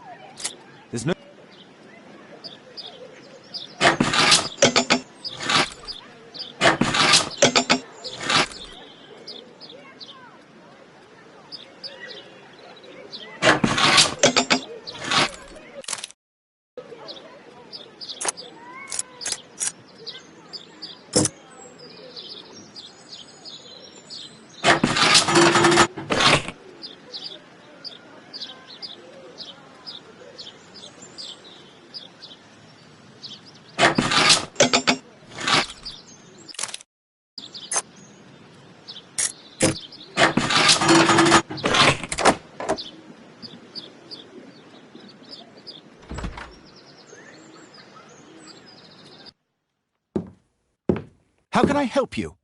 How can I help you?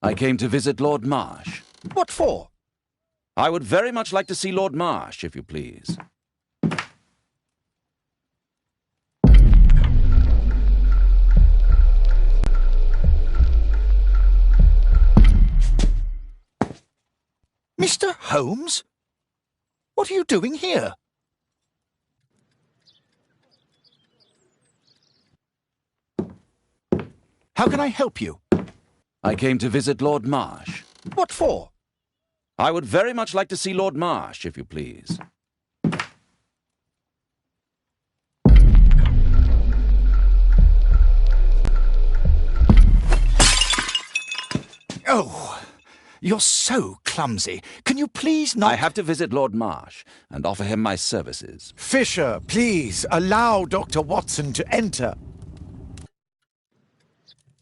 I came to visit Lord Marsh. What for? I would very much like to see Lord Marsh, if you please. Mr. Holmes? What are you doing here? How can I help you? I came to visit Lord Marsh. What for? I would very much like to see Lord Marsh, if you please. Oh, you're so clumsy. Can you please not... I have to visit Lord Marsh and offer him my services. Fisher, please, allow Dr. Watson to enter.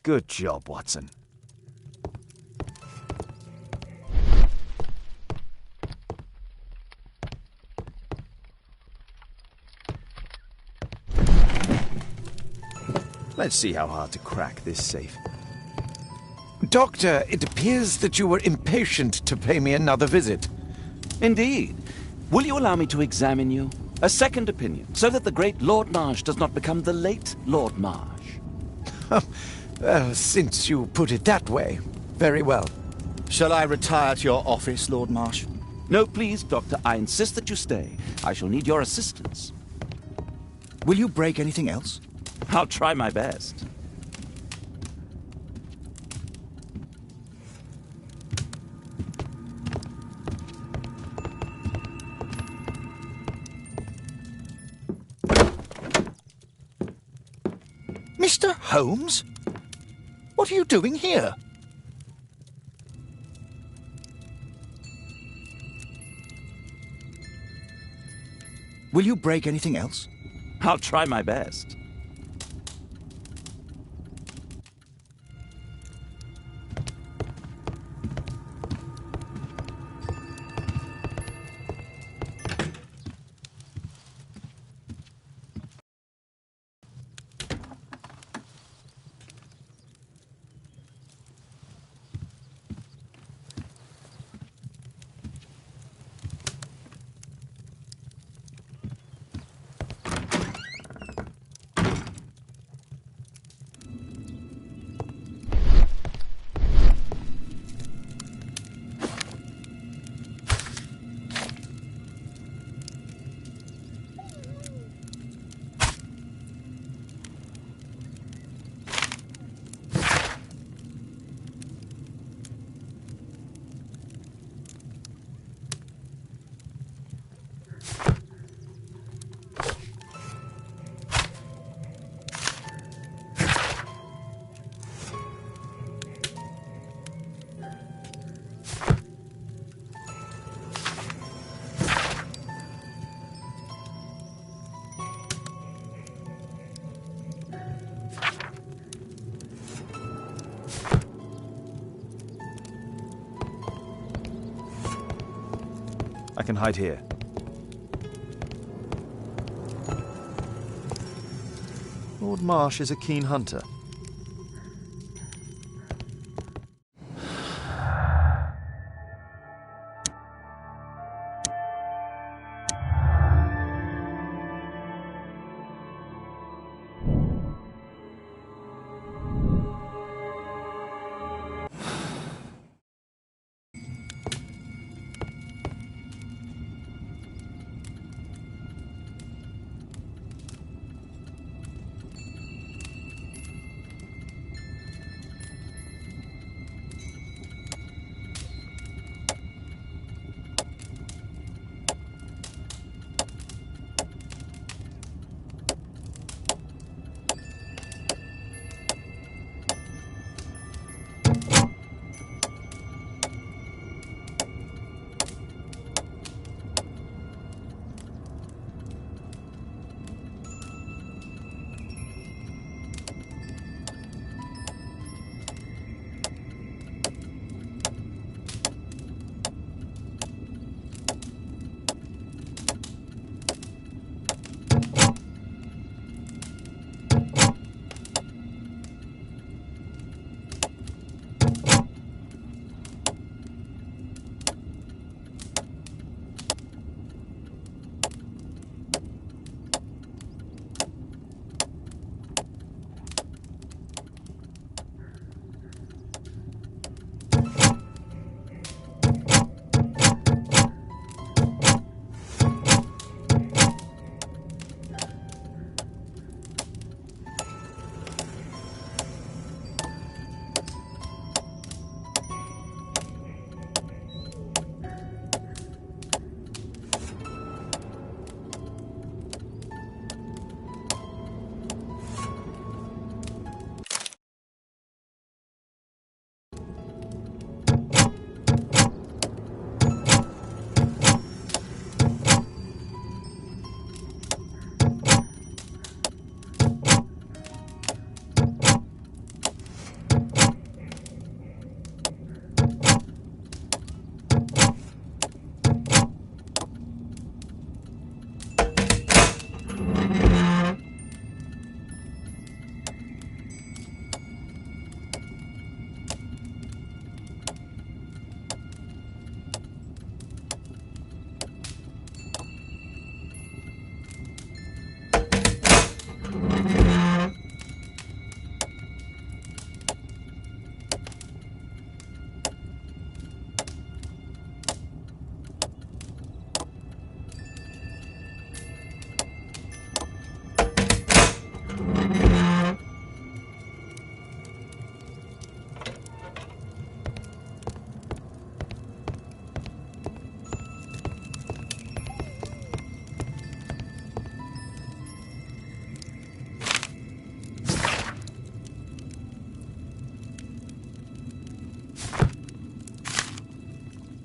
Good job, Watson. Let's see how hard to crack this safe. Doctor, it appears that you were impatient to pay me another visit. Indeed. Will you allow me to examine you? A second opinion, so that the great Lord Marsh does not become the late Lord Marsh. Well, since you put it that way, very well. Shall I retire to your office, Lord Marsh? No, please, Doctor. I insist that you stay. I shall need your assistance. Will you break anything else? I'll try my best. Mr. Holmes? What are you doing here? Will you break anything else? I'll try my best. I can hide here. Lord Marsh is a keen hunter.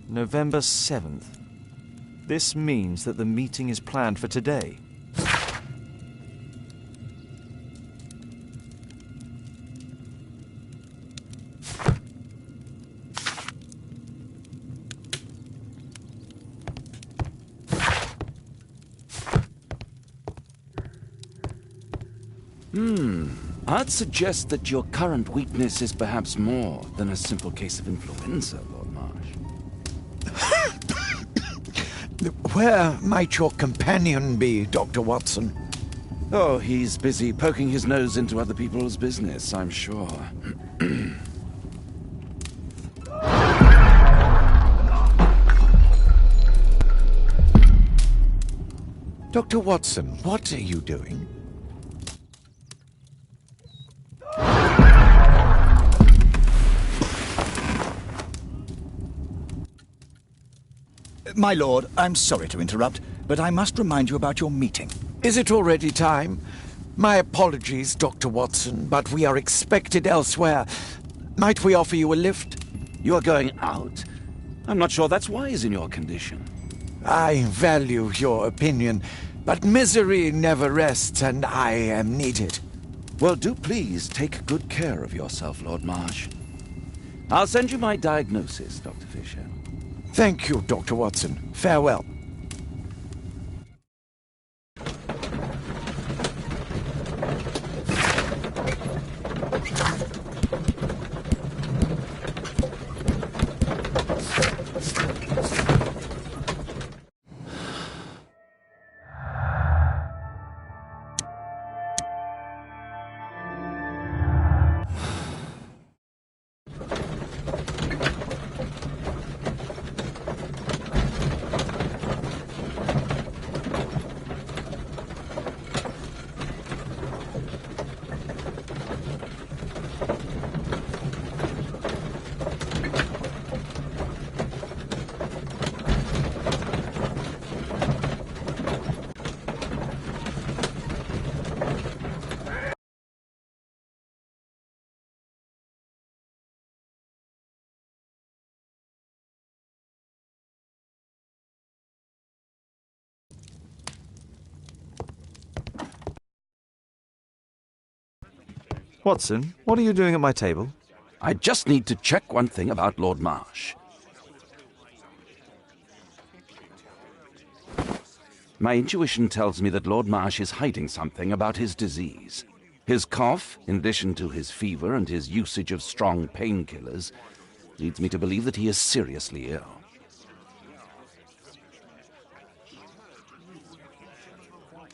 November 7th. This means that the meeting is planned for today. I'd suggest that your current weakness is perhaps more than a simple case of influenza, Lord Marsh. Where might your companion be, Dr. Watson? Oh, he's busy poking his nose into other people's business, I'm sure. Dr. Watson, what are you doing? My lord, I'm sorry to interrupt, but I must remind you about your meeting. Is it already time? My apologies, Dr. Watson, but we are expected elsewhere. Might we offer you a lift? You are going out? I'm not sure that's wise in your condition. I value your opinion, but misery never rests, and I am needed. Well, do please take good care of yourself, Lord Marsh. I'll send you my diagnosis, Dr. Fisher. Thank you, Dr. Watson. Farewell. Watson, what are you doing at my table? I just need to check one thing about Lord Marsh. My intuition tells me that Lord Marsh is hiding something about his disease. His cough, in addition to his fever and his usage of strong painkillers, leads me to believe that he is seriously ill.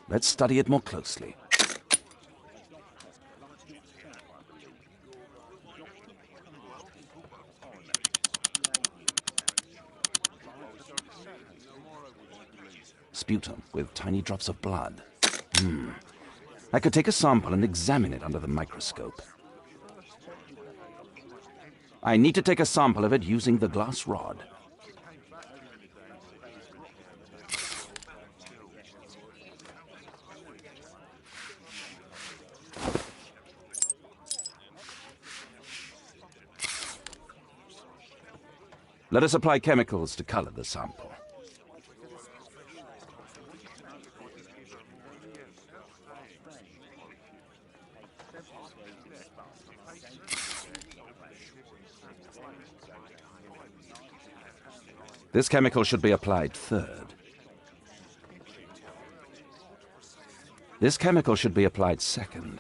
Let's study it more closely. Sputum with tiny drops of blood. I could take a sample and examine it under the microscope. I need to take a sample of it using the glass rod. Let us apply chemicals to color the sample. This chemical should be applied third. This chemical should be applied second.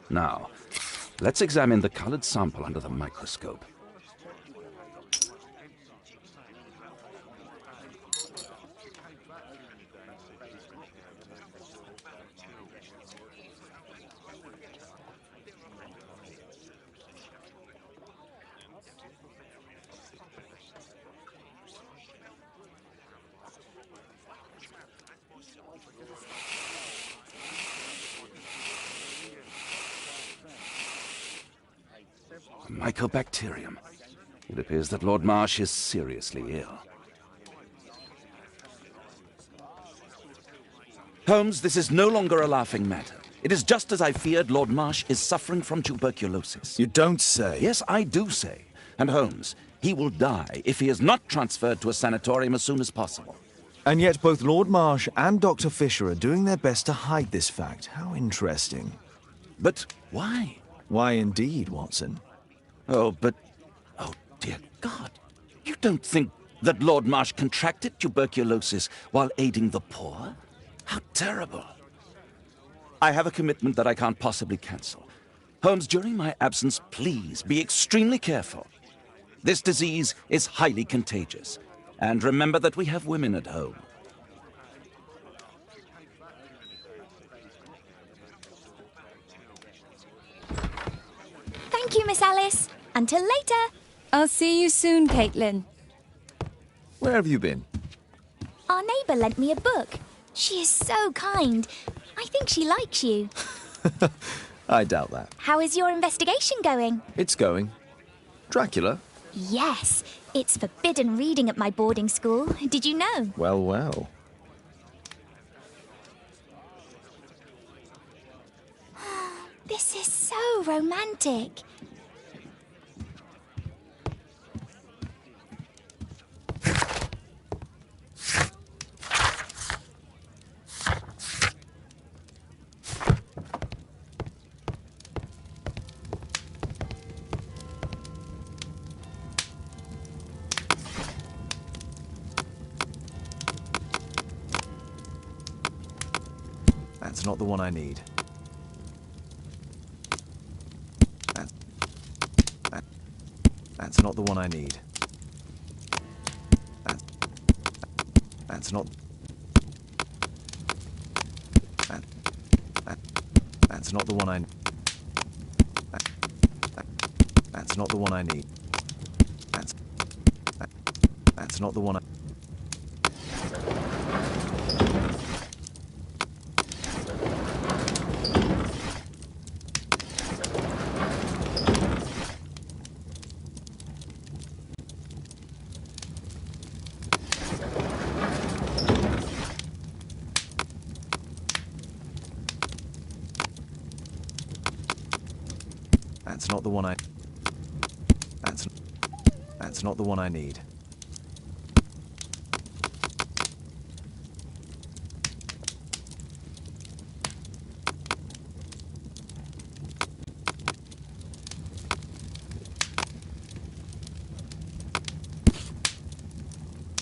Now, let's examine the colored sample under the microscope. Mycobacterium. It appears that Lord Marsh is seriously ill. Holmes, this is no longer a laughing matter. It is just as I feared. Lord Marsh is suffering from tuberculosis. You don't say. Yes, I do say. And Holmes, he will die if he is not transferred to a sanatorium as soon as possible. And yet both Lord Marsh and Dr. Fisher are doing their best to hide this fact. How interesting. But why? Why indeed, Watson? Oh, dear God. You don't think that Lord Marsh contracted tuberculosis while aiding the poor? How terrible. I have a commitment that I can't possibly cancel. Holmes, during my absence, please be extremely careful. This disease is highly contagious. And remember that we have women at home. Thank you, Miss Alice. Until later. I'll see you soon, Caitlin. Where have you been? Our neighbour lent me a book. She is so kind. I think she likes you. I doubt that. How is your investigation going? It's going. Dracula? Yes, it's forbidden reading at my boarding school. Did you know? Well, well. This is so romantic. That's not the one I need. That's not the one I need. That's not. That's not the one I. That's not the one I need. That's not the one I. That's not the one I. That's not the one I need.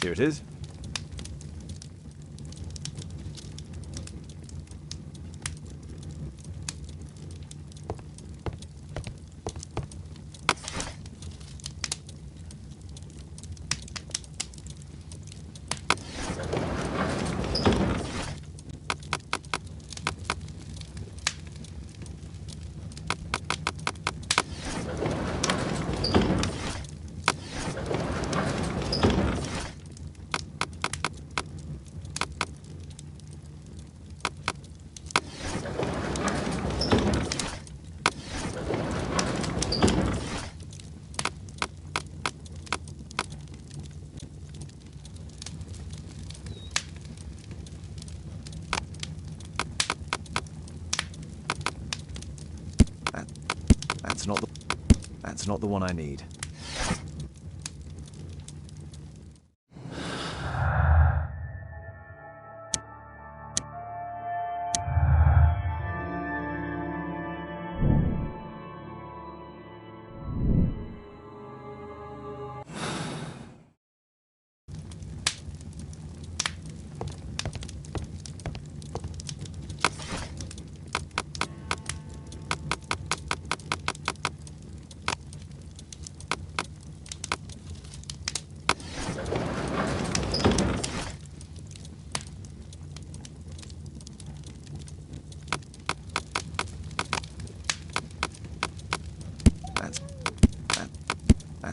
Here it is. That's not the one I need.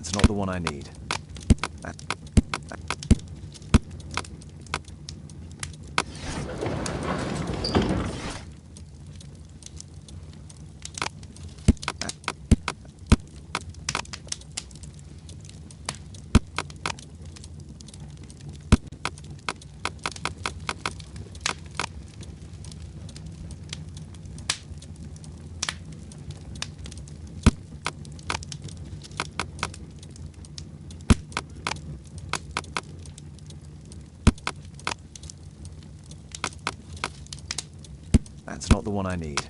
That's not the one I need. That's not the one I need.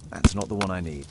That's not the one I need.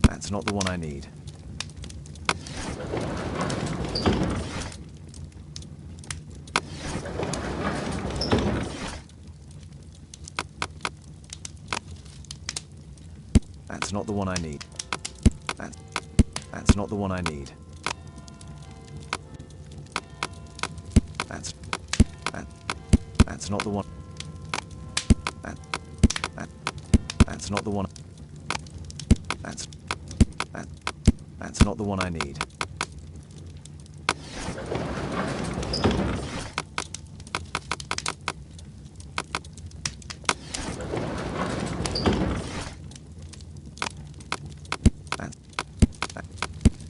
That's not the one I need. That's not the one I need. That's not the one I need. That's not the one. That's not the one. That's not the one I need.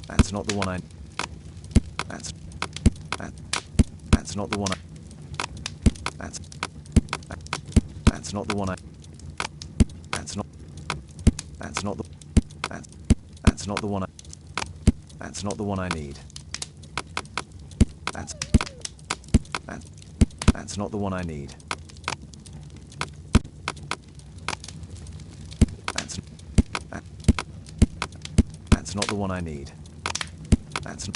That's not the one I. That's not the one I. That's not the one I. That's not the. That's not the one I. That's not the one I need. That's not the one I need. That's not the one I need. That's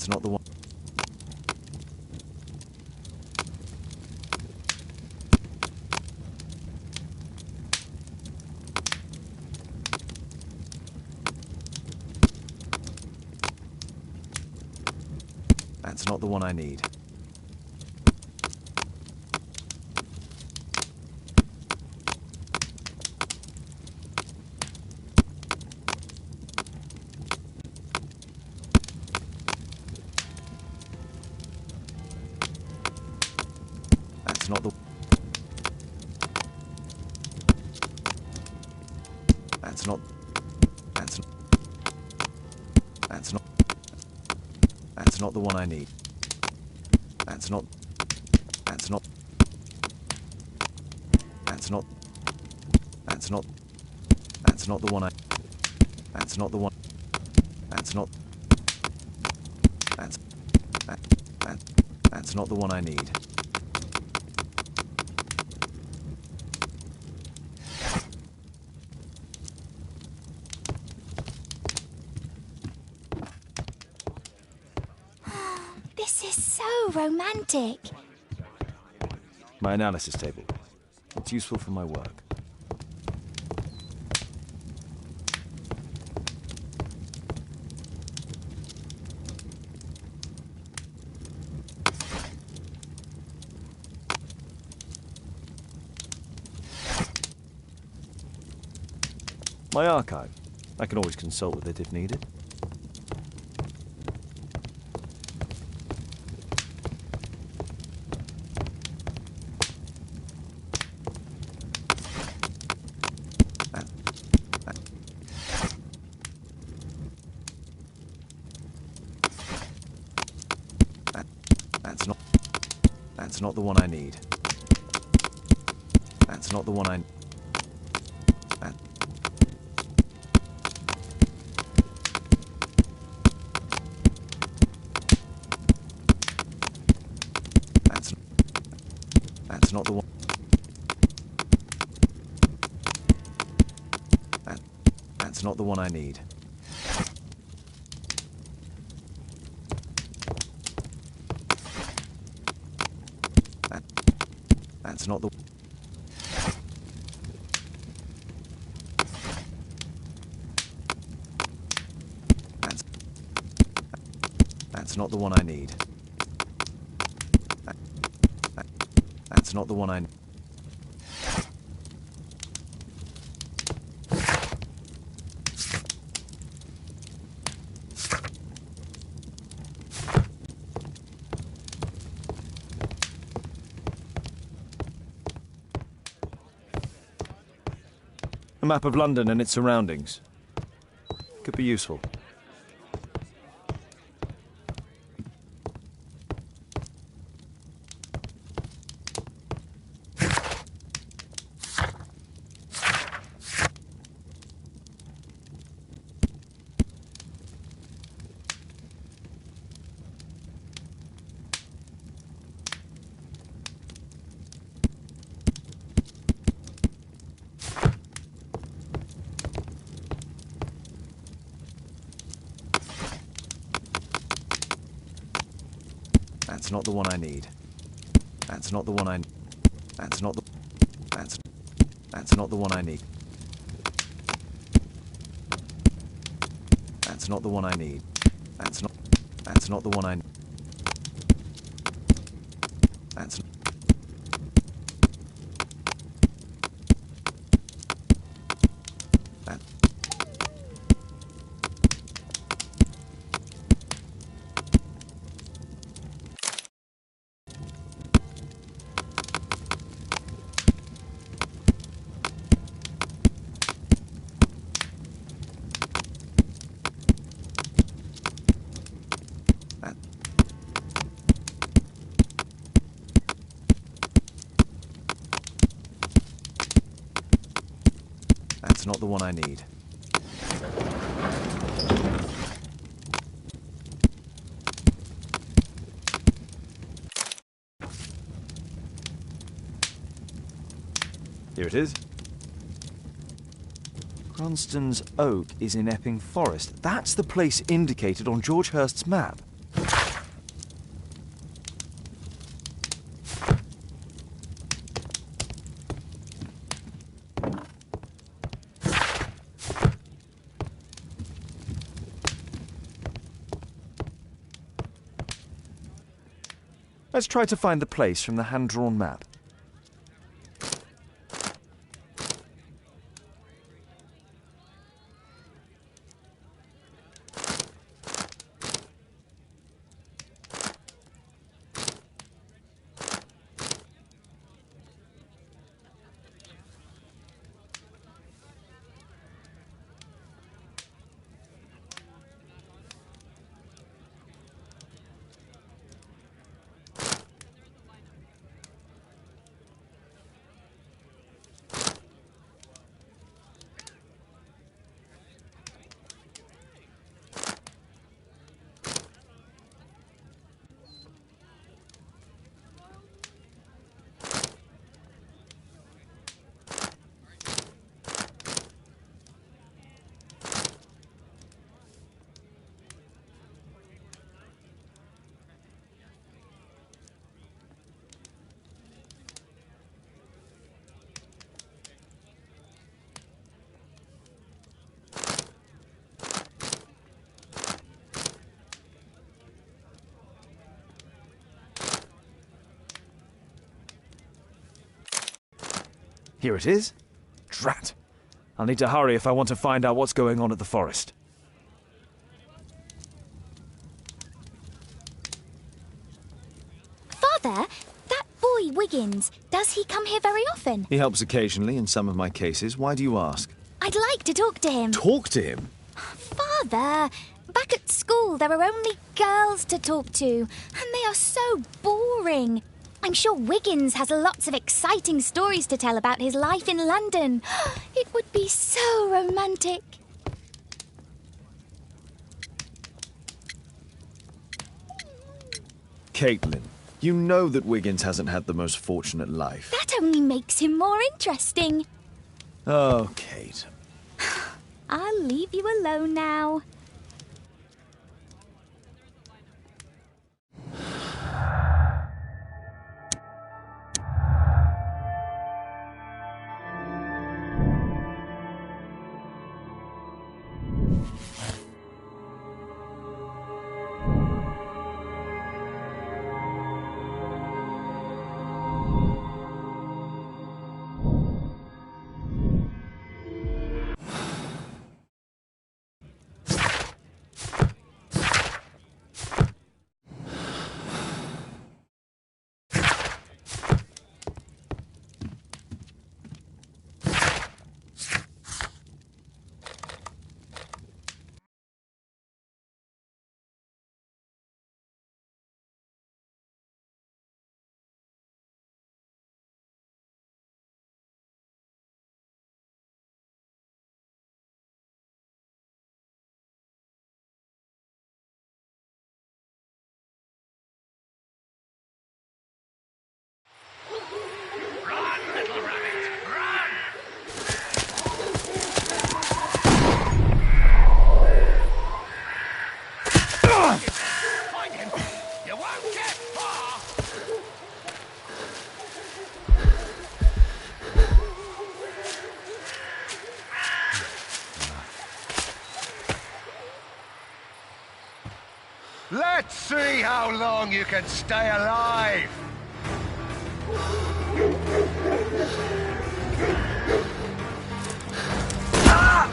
not the one. That's not the one I need. That's not the. That's not. That's not the one I need. That's not. That's not. That's not. That's not. That's not the one I. That's not the one. That's not. That's not the one I need. This is so romantic. My analysis table. It's useful for my work. My archive. I can always consult with it if needed. That's not the one I need. That's not the one I. That's not the one. That's not the one I need. That's not the. That's not the one I need. That's not the one I need. A map of London and its surroundings. Could be useful. That's not the one I need. That's not the one I... That's not the... That's not the one I need. That's not the one I need. That's not the one I... That's... That... That's not the one I need. Here it is. Cranston's Oak is in Epping Forest. That's the place indicated on George Hurst's map. Let's try to find the place from the hand-drawn map. Here it is. Drat. I'll need to hurry if I want to find out what's going on at the forest. Father, that boy Wiggins, does he come here very often? He helps occasionally in some of my cases. Why do you ask? I'd like to talk to him. Talk to him? Father, back at school there are only girls to talk to, and they are so boring. I'm sure Wiggins has lots of exciting stories to tell about his life in London. It would be so romantic. Caitlin, you know that Wiggins hasn't had the most fortunate life. That only makes him more interesting. Oh, Kate. I'll leave you alone now. Let's see how long you can stay alive! Ah!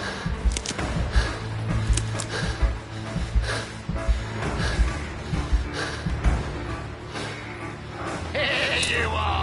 Here you are!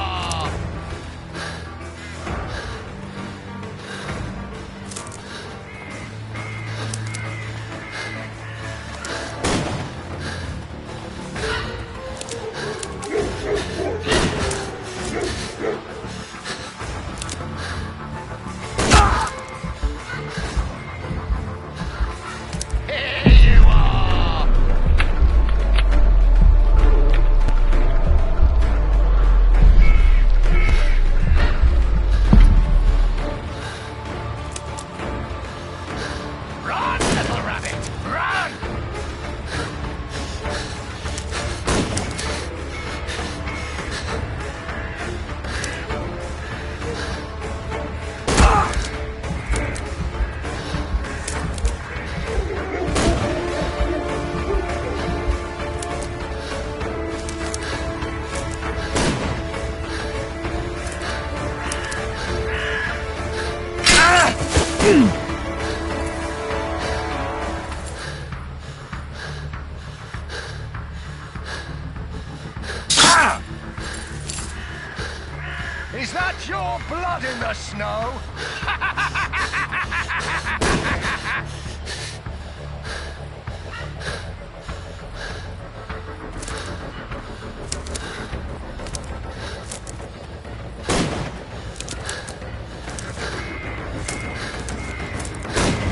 Is that your blood in the snow?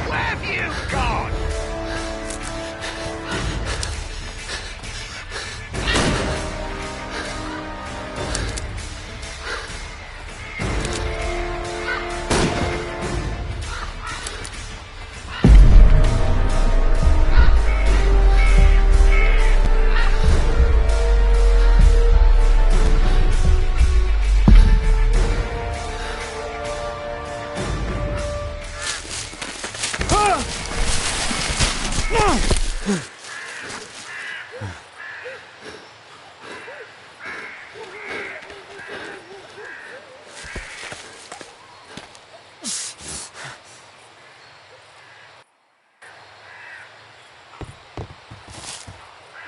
Where have you gone?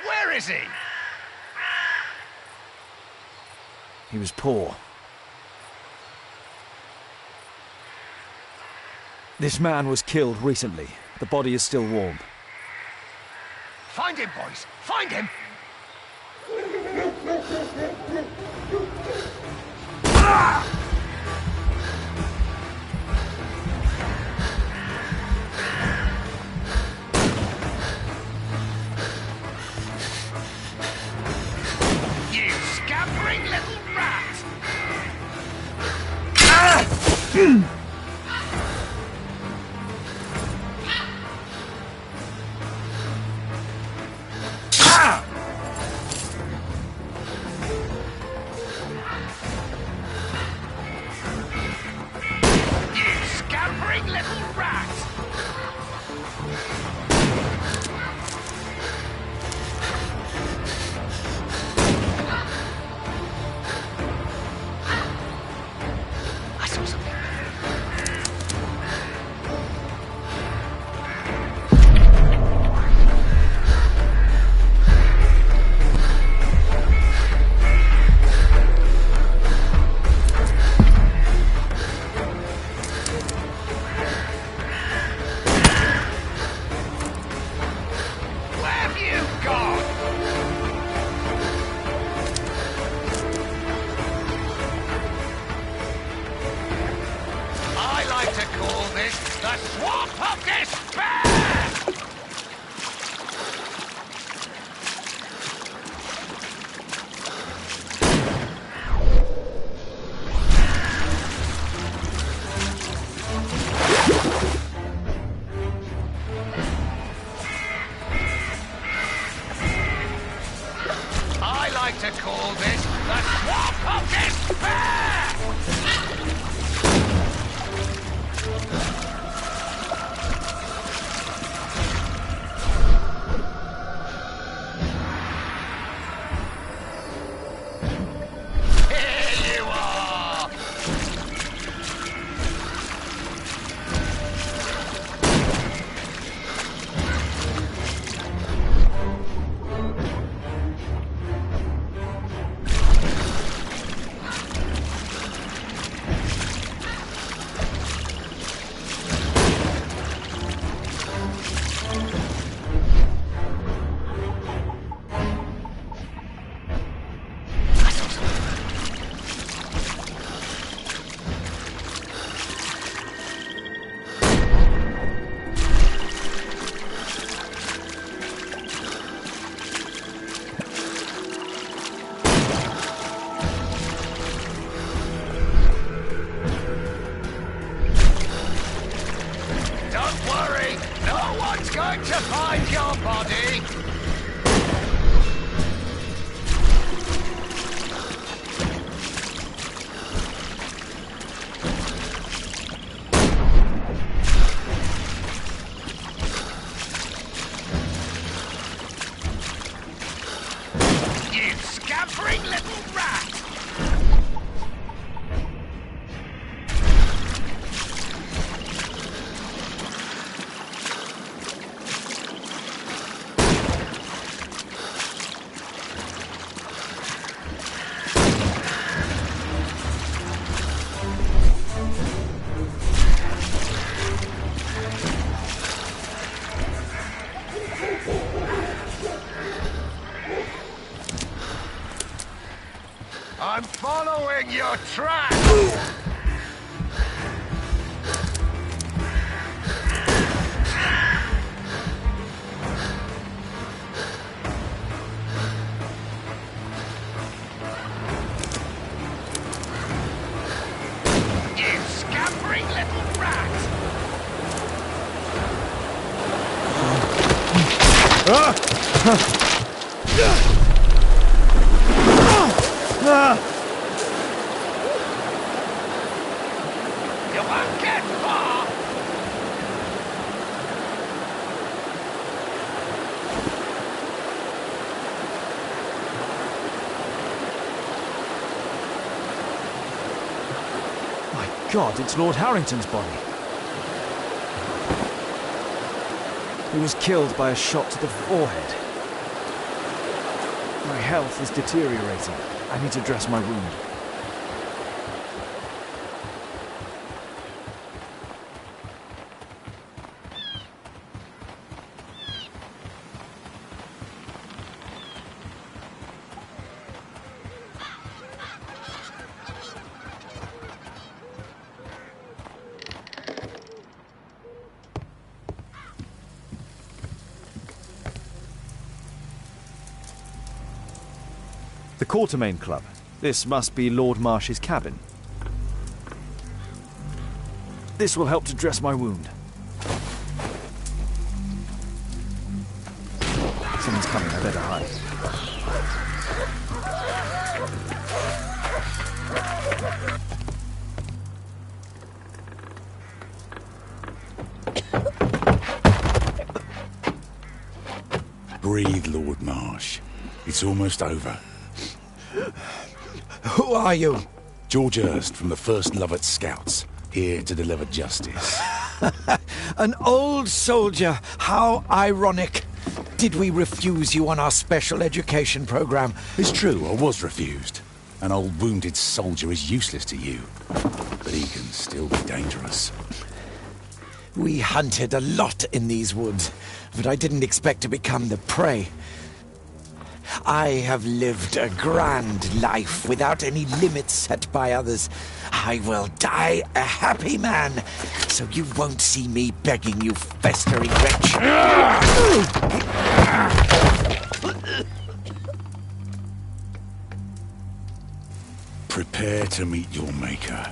Where is he? He was poor. This man was killed recently. The body is still warm. Find him, boys! Find him! Ah! You scampering little rat! Ah! To call this the Swamp of Despair! Don't worry, no one's going to find your body. You scampering little rat! I'm following your track! You scampering little rat! You won't get far! My God, it's Lord Harrington's body. He was killed by a shot to the forehead. My health is deteriorating. I need to dress my wound. The Quartermain Club. This must be Lord Marsh's cabin. This will help to dress my wound. Someone's coming, I better hide. Breathe, Lord Marsh. It's almost over. Who are you? George Hurst from the 1st Lovett Scouts, here to deliver justice. An old soldier. How ironic. Did we refuse you on our special education program? It's true, I was refused. An old wounded soldier is useless to you, but he can still be dangerous. We hunted a lot in these woods, but I didn't expect to become the prey. I have lived a grand life without any limits set by others. I will die a happy man, so you won't see me begging you, festering wretch. Prepare to meet your maker.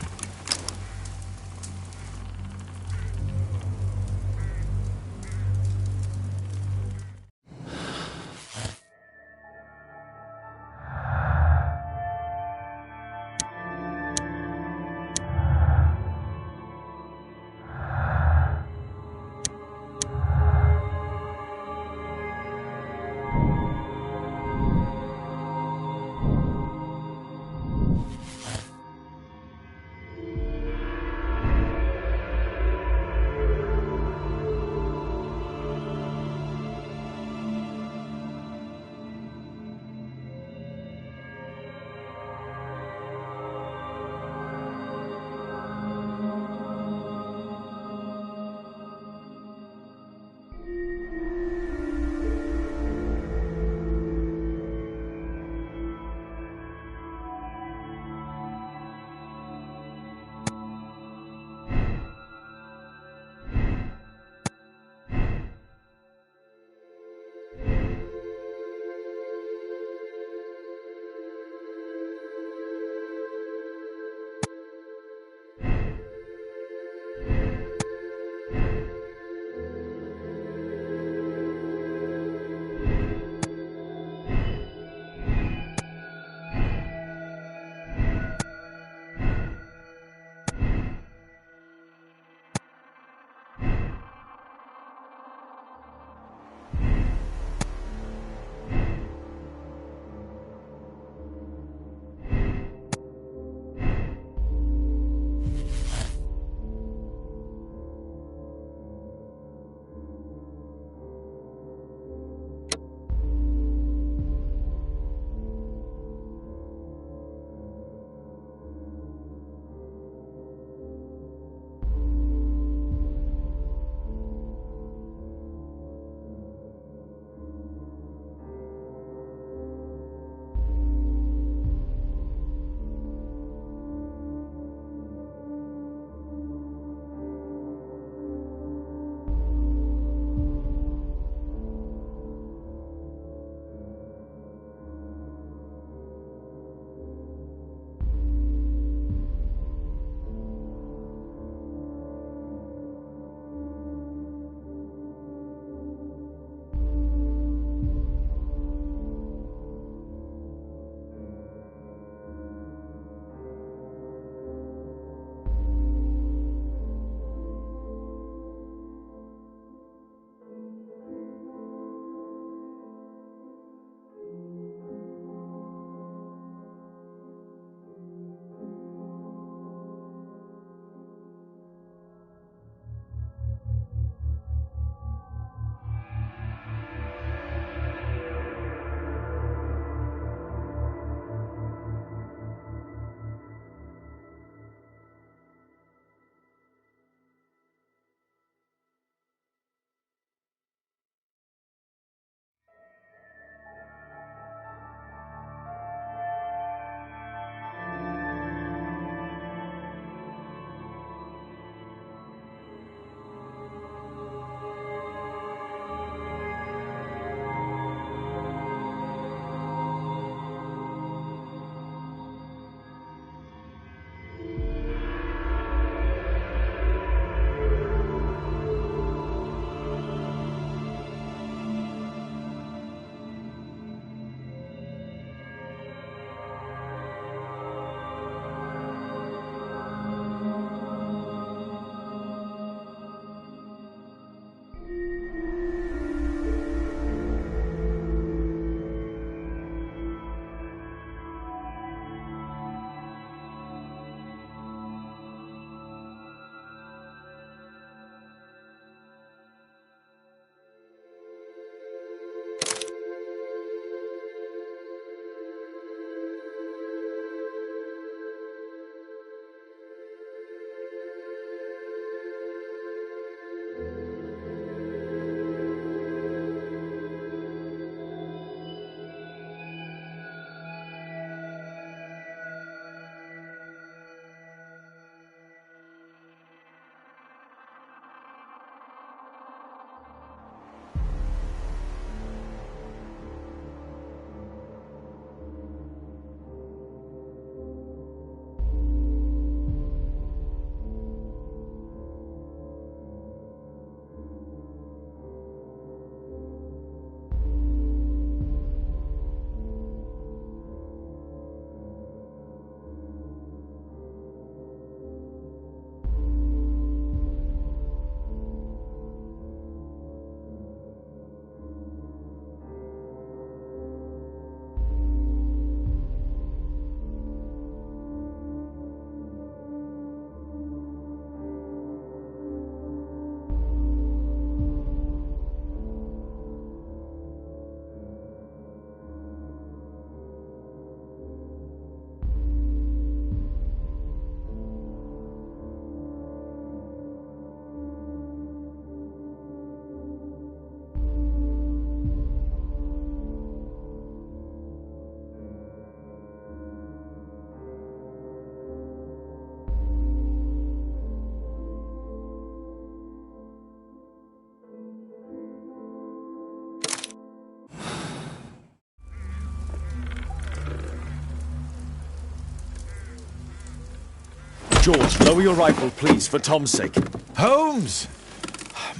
George, lower your rifle, please, for Tom's sake. Holmes!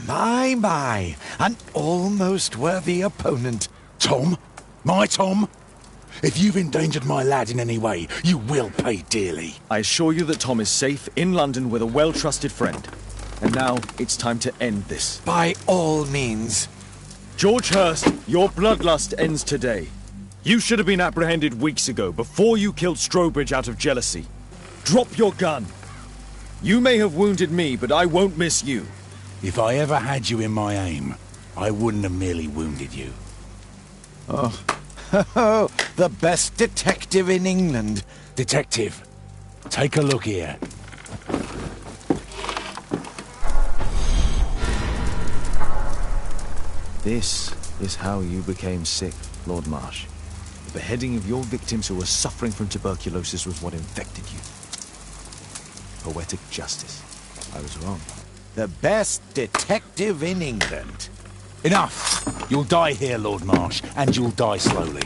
My, an almost worthy opponent. Tom? My Tom? If you've endangered my lad in any way, you will pay dearly. I assure you that Tom is safe in London with a well-trusted friend. And now it's time to end this. By all means. George Hurst, your bloodlust ends today. You should have been apprehended weeks ago, before you killed Strobridge out of jealousy. Drop your gun. You may have wounded me, but I won't miss you. If I ever had you in my aim, I wouldn't have merely wounded you. Oh, the best detective in England. Detective, take a look here. This is how you became sick, Lord Marsh. The beheading of your victims who were suffering from tuberculosis was what infected you. Poetic justice. I was wrong. The best detective in England. Enough! You'll die here, Lord Marsh, and you'll die slowly.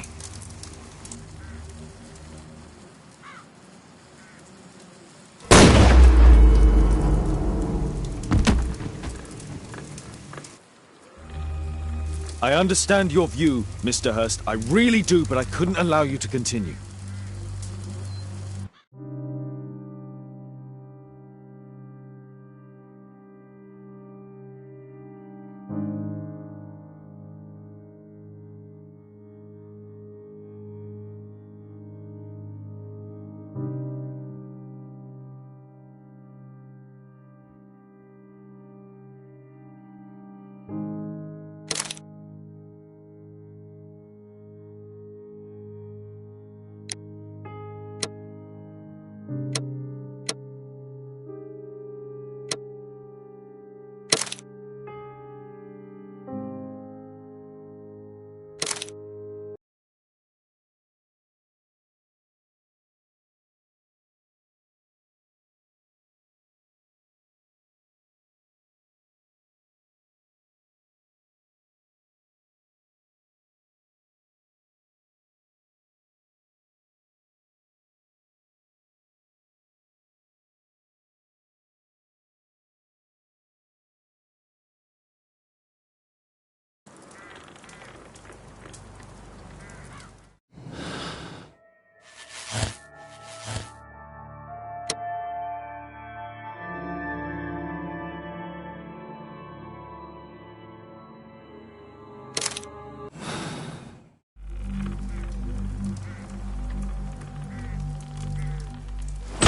I understand your view, Mr. Hurst. I really do, but I couldn't allow you to continue.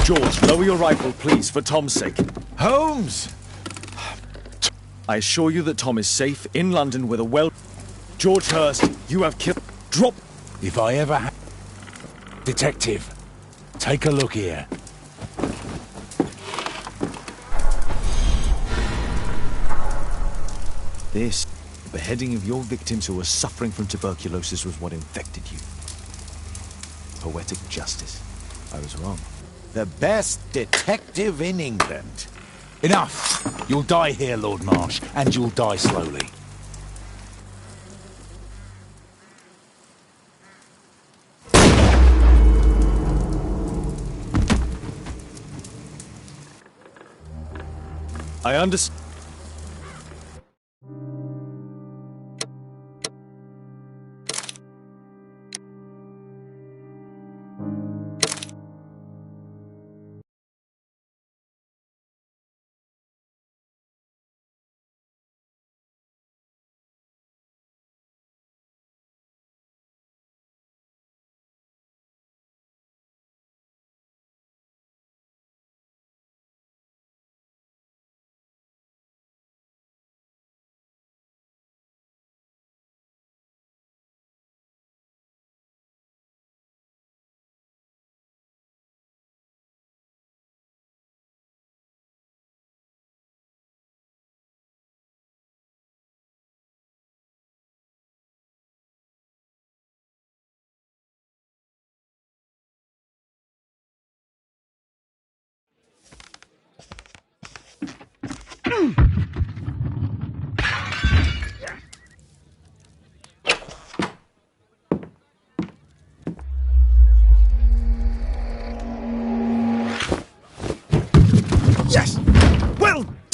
George, lower your rifle, please, for Tom's sake. Holmes! I assure you that Tom is safe in London with a well... George Hurst, you have killed... Drop... If I ever had... Detective, take a look here. This, the beheading of your victims who were suffering from tuberculosis was what infected you. Poetic justice. I was wrong. The best detective in England. Enough! You'll die here, Lord Marsh, and you'll die slowly. I understand.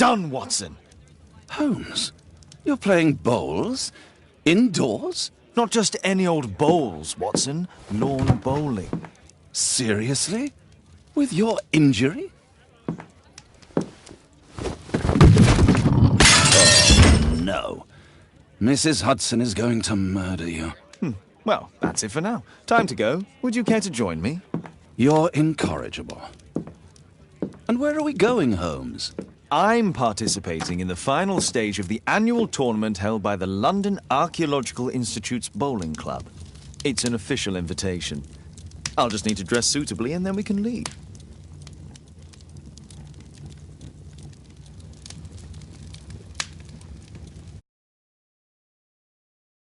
done, Watson. Holmes, you're playing bowls? Indoors? Not just any old bowls, Watson. Lawn bowling. Seriously? With your injury? Oh, no. Mrs. Hudson is going to murder you. Well, that's it for now. Time to go. Would you care to join me? You're incorrigible. And where are we going, Holmes? I'm participating in the final stage of the annual tournament held by the London Archaeological Institute's bowling club. It's an official invitation. I'll just need to dress suitably and then we can leave.